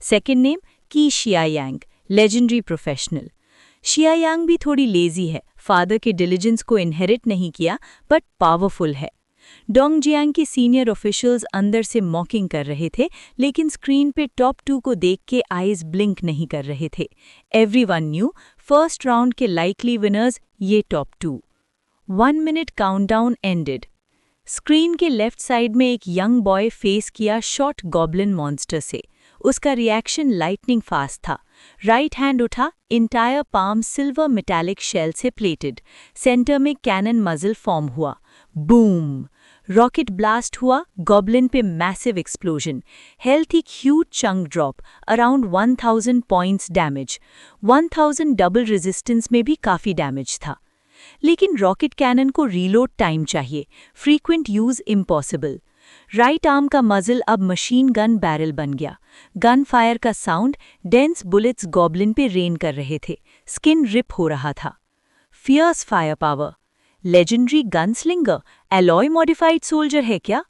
Second name की शियायांग, लेजेंडरी प्रोफेशनल। शियायांग भी थोड़ी लेजी है, फादर के डिलिजेंस को इनहेरिट नहीं किया बट पावरफुल है। डोंगजियांग के सीनियर ऑफिशियल्स अंदर से मॉकिंग कर रहे थे, लेकिन स्क्रीन पे टॉप 2 को देख के आईज ब्लिंक नहीं कर रहे थे। एवरीवन न्यू फर्स्ट राउंड के लाइकली विनर्स ये top 2। 1 minute countdown ended. Screen के लेफ्ट साइड में एक यंग बॉय फेस किया शॉर्ट गॉब्लिन मॉन्स्टर से। उसका रिएक्शन लाइटनिंग फास्ट था। राइट हैंड उठा, entire palm silver metallic shell से प्लेटेड। सेंटर में कैनन मजल फॉर्म हुआ। बूम! रॉकेट ब्लास्ट हुआ, गॉब्लिन पे मैसिव एक्सप्लोजन। हेल्थ एक huge chunk drop, around 1000 points damage. 1000 double resistance में भी काफ़ी डैमेज था। लेकिन रॉकेट कैनन को रीलोड टाइम चाहिए, frequent use impossible. Right arm का मजल अब मशीन गन बैरल बन गया। गन फायर का साउंड, डेंस बुलेट्स गॉब्लिन पे रेन कर रहे थे। स्किन रिप हो रहा था। Fierce fire power. Legendary gunslinger, alloy modified soldier है क्या?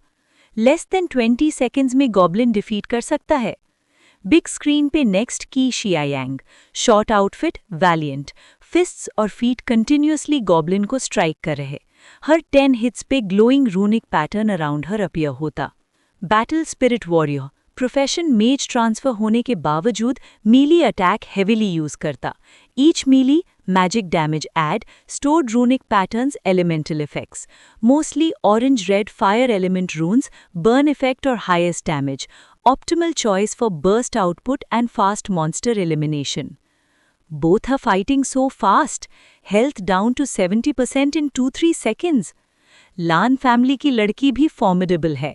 लेस देन 20 सेकेंड्स में गॉब्लिन डिफीट कर सकता है। बिग स्क्रीन पे नेक्स्ट की शियायांग, शॉर्ट आउटफिट, वैलियंट, फिस्ट्स और फीट कंटिन्यूअसली गॉब्लिन को स्ट्राइक कर रहे। हर 10 हिट्स पे glowing runic pattern around her appear होता। Battle spirit warrior, profession mage transfer होने के बावजूद मीली अटैक हेविली यूज करता। Each melee magic damage add, stored runic patterns, elemental effects, mostly orange red fire element runes, burn effect और highest damage. Optimal choice for burst output and fast monster elimination. Both are fighting so fast, health down to 70% in 2-3 seconds. Lan family की लड़की भी formidable है.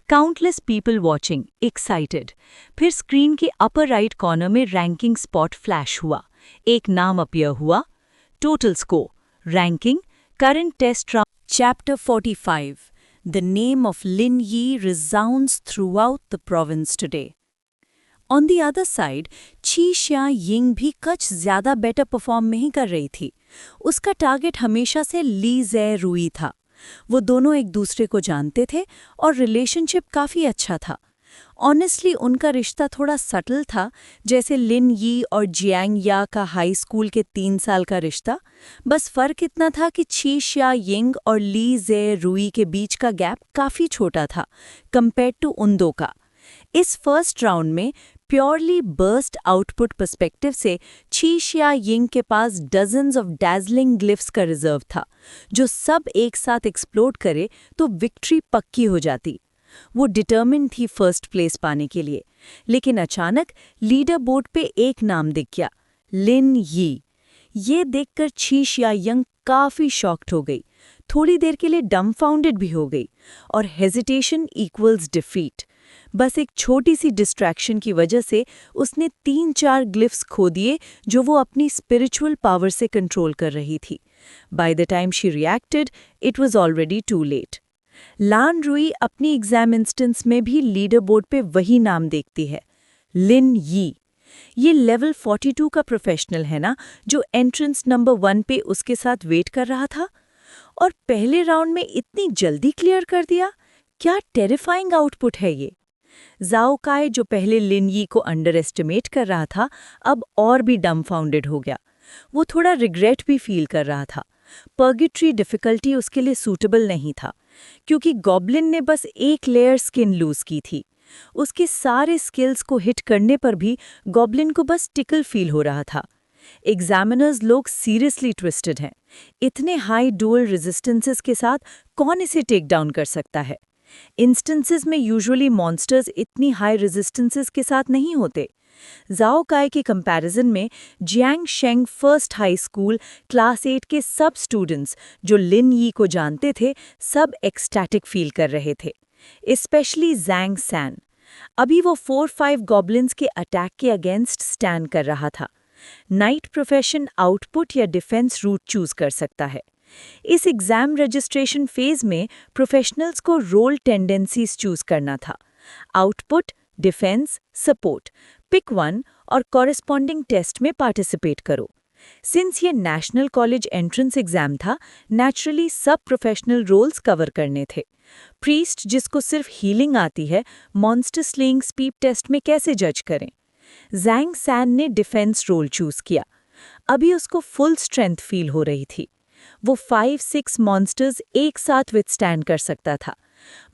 Countless people watching, excited. फिर screen के upper right corner में ranking spot flash हुआ. एक नाम appear हुआ. Total score, ranking, current test round. Chapter 45. The name of Lin Yi resounds throughout the province today. On the other side, Qi Xia Ying भी कुछ ज़्यादा better perform नहीं कर रही थी। उसका टारगेट हमेशा से ली ज़े रुई था। वो दोनों एक दूसरे को जानते थे और रिलेशनशिप काफ़ी अच्छा था। ऑनेस्टली उनका रिश्ता थोड़ा सटल था, जैसे लिन यी और जियांग या का हाई स्कूल के 3 साल का रिश्ता। बस फर्क इतना था कि ची शिया यिंग और ली ज़े रुई के बीच का गैप काफ़ी छोटा था कंपेयर टू उन दो का। इस फर्स्ट राउंड में प्योरली बर्स्ट आउटपुट पर्सपेक्टिव से ची शिया यिंग के पास डजन्स ऑफ डैज़लिंग ग्लिफ्स का रिजर्व था, जो सब एक साथ एक्सप्लोड करे तो विक्ट्री पक्की हो जाती। वो डिटर्मिन थी फर्स्ट प्लेस पाने के लिए। लेकिन अचानक लीडर बोर्ड पे एक नाम दिख गया, लिन यी। ये देखकर ची शिया यंग काफ़ी शॉक्ड हो गई, थोड़ी देर के लिए डम्फाउंडेड भी हो गई। और हेजिटेशन इक्वल्स डिफीट। बस एक छोटी सी डिस्ट्रैक्शन की वजह से उसने 3-4 ग्लिफ्स खो दिए जो वो अपनी स्पिरिचुअल पावर से कंट्रोल कर रही थी। By the time she reacted, it was already too late. Lan Rui अपनी एग्जाम इंस्टेंस में भी लीडर बोर्ड पे वही नाम देखती है, लिन यी। ये लेवल 42 का प्रोफेशनल है ना, जो एंट्रेंस नंबर 1 पे उसके साथ वेट कर रहा था, और पहले राउंड में इतनी जल्दी क्लियर कर दिया। क्या टेरिफाइंग आउटपुट है ये। ज़ाओ काई, जो पहले लिन यी को अंडर एस्टिमेट कर रहा था, अब और भी डम्फाउंडेड हो गया। वो थोड़ा रिग्रेट भी फील कर रहा था। पर्गिट्री डिफ़िकल्टी उसके लिए सूटेबल नहीं था, क्योंकि गॉब्लिन ने बस एक लेयर स्किन लूज की थी। उसके सारे स्किल्स को हिट करने पर भी गॉब्लिन को बस टिकल फील हो रहा था। एग्जामिनर्स लोग सीरियसली ट्विस्टेड हैं। इतने हाई डुअल रेजिस्टेंसेस के साथ कौन इसे टेक डाउन कर सकता है। इंस्टेंसेस में यूजुअली मॉन्स्टर्स इतनी हाई रेजिस्टेंसेस के साथ नहीं होते। जाओ काय के कंपैरिजन में जियांग शेंग फर्स्ट हाई स्कूल क्लास 8 के सब स्टूडेंट्स जो लिन यी को जानते थे सब एक्सटैटिक फील कर रहे थे, स्पेशली जैंग सैन। अभी वो 4-5 गॉब्लिन्स के अटैक के अगेंस्ट स्टैंड कर रहा था। नाइट प्रोफेशन आउटपुट या डिफेंस रूट चूज कर सकता है। इस एग्जाम रजिस्ट्रेशन फेज में प्रोफेशनल्स को रोल टेंडेंसीज चूज करना था। Output, defence, support, pick one और कॉरेस्पॉन्डिंग टेस्ट में पार्टिसिपेट करो। सिंस ये नेशनल कॉलेज एंट्रेंस एग्जाम था, नेचुरली सब प्रोफेशनल रोल्स कवर करने थे। प्रीस्ट जिसको सिर्फ हीलिंग आती है, मॉन्स्टर स्लेइंग स्पीड टेस्ट में कैसे जज करें? जैंग सैन ने डिफेंस रोल चूज किया। अभी उसको फुल स्ट्रेंथ फील हो रही थी। वो 5-6 मॉन्स्टर्स एक साथ विथस्टैंड कर सकता था।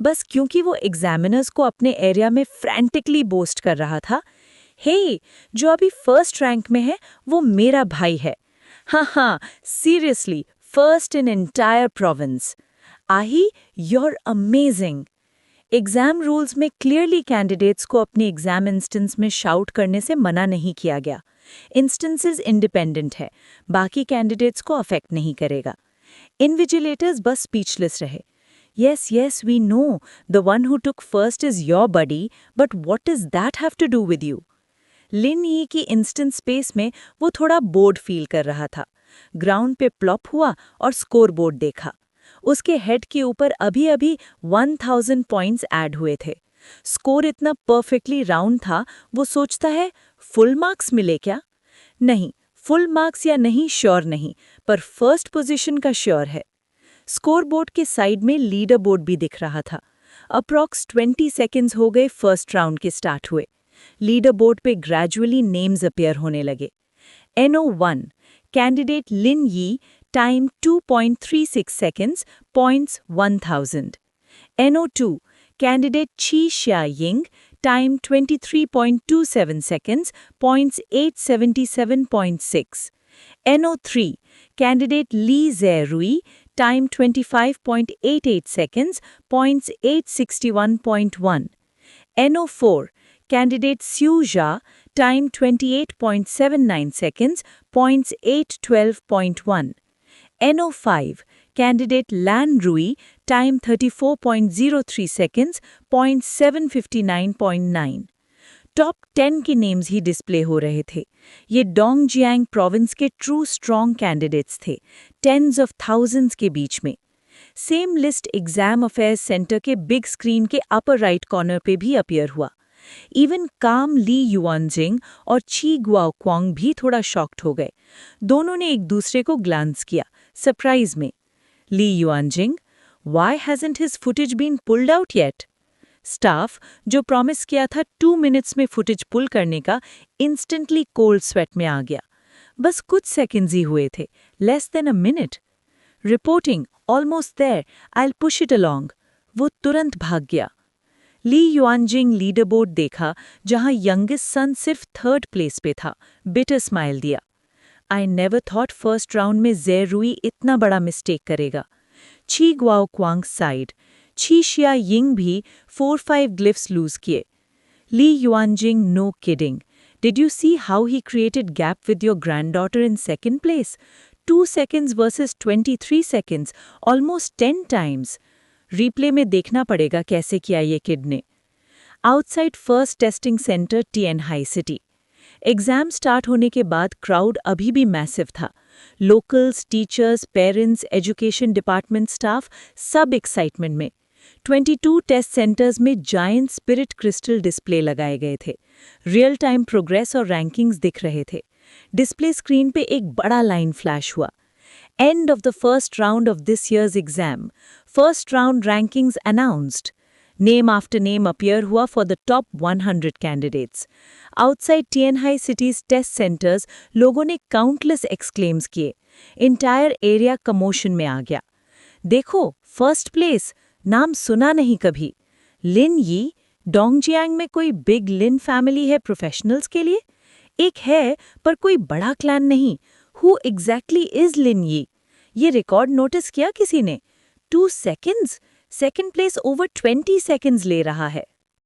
बस क्योंकि वो एग्जामिनर्स को अपने एरिया में फ्रैंटिकली बोस्ट कर रहा था, हे, जो अभी फर्स्ट रैंक में है वो मेरा भाई है। हाँ, seriously, first in entire province. आही, you're अमेजिंग। एग्जाम रूल्स में क्लियरली कैंडिडेट्स को अपनी एग्जाम इंस्टेंस में शाउट करने से मना नहीं किया गया। इंस्टेंसेस इंडिपेंडेंट है, बाकी कैंडिडेट्स को अफेक्ट नहीं करेगा। इन्विजिलेटर्स बस स्पीचलेस रहे। Yes, we know the one who took first is your buddy, but what does that have to do with you? लिन यी की इंस्टेंट स्पेस में वो थोड़ा बोर्ड फील कर रहा था। ग्राउंड पे प्लॉप हुआ और स्कोर बोर्ड देखा। उसके हेड के ऊपर अभी-अभी 1000 पॉइंट्स ऐड हुए थे। स्कोर इतना परफेक्टली राउंड था, वो सोचता है फुल मार्क्स मिले क्या? नहीं, फुल मार्क्स या नहीं श्योर नहीं, पर फर्स्ट पोजीशन का श्योर है। स्कोर बोर्ड के साइड में लीडर बोर्ड भी दिख रहा था। अप्रॉक्स 20 सेकेंड्स हो गए फर्स्ट राउंड के स्टार्ट हुए। लीडर बोर्ड पे ग्रेजुअली नेम्स अपीयर होने लगे। NO1 कैंडिडेट लिन यी, time 2.36 seconds, points 1000। NO2 candidate ची शिया Ying, time 23.27 seconds, points 877.6. NO3 candidate Li Zerui, time 25.88 seconds, points 861.1. NO4 candidate Xu Jia, time 28.79 seconds, points 812.1. NO5 candidate Lan Rui, time 34.03 seconds, points 759.9. Top 10 के names ही display हो रहे थे। ये डोंगजियांग province के true strong candidates थे, tense of thousands के बीच में। Same list exam affairs centre के बिग स्क्रीन के अपर राइट कॉर्नर पे भी अपीयर हुआ। इवन काम ली युआनजिंग और ची गुआओक्वांग भी थोड़ा शॉक्ड हो गए। दोनों ने एक दूसरे को ग्लांस किया, सरप्राइज में। Li Yuanjing, why hasn't his footage been pulled out yet? Staff, जो प्रॉमिस किया था 2 मिनट्स में फुटेज पुल करने का, इंस्टेंटली कोल्ड स्वेट में आ गया। बस कुछ सेकंड्स ही हुए थे, less than a minute. Reporting, almost there, I will push it along. वो तुरंत भाग गया। ली युआनजिंग लीडर बोर्ड देखा, जहां यंगेस्ट सन सिर्फ 3rd प्लेस पे था, बिटर स्माइल दिया। I never thought first round में ज़ेरुई इतना बड़ा मिस्टेक करेगा। ची गुआओक्वांग साइड, ची शिया यिंग भी 4-5 ग्लिफ्स लूज किए। Li Yuanjing, no kidding, did you see how he created gap with your granddaughter in 2nd place? 2 seconds versus 23 seconds, almost 10 times. Replay में देखना पड़ेगा कैसे किया ये किड ने। Outside first testing centre TN Hai city. Exam start होने के बाद क्राउड अभी भी मैसिव था। Locals, teachers, parents, education department staff सब एक्साइटमेंट में। 22 टेस्ट सेंटर्स में जायंट स्पिरिट क्रिस्टल डिस्प्ले लगाए गए थे। रियल टाइम प्रोग्रेस और रैंकिंग्स दिख रहे थे। डिस्प्ले स्क्रीन पे एक बड़ा लाइन फ्लैश हुआ। End of the first round of this year's exam. First round rankings announced. Name after name appear हुआ for the top 100 candidates. Outside TN High City's test centers, लोगों ने countless exclaims किए. Entire area commotion में आ गया। देखो, first place, नाम सुना नहीं कभी। लिन यी, डोंगजियांग में कोई बिग लिन फैमिली है प्रोफेशनल्स के लिए? एक है, पर कोई बड़ा क्लैन नहीं। Who exactly is Lin Yi? ये रिकॉर्ड नोटिस किया किसी ने? 2 seconds? Second place over 20 seconds ले रहा है।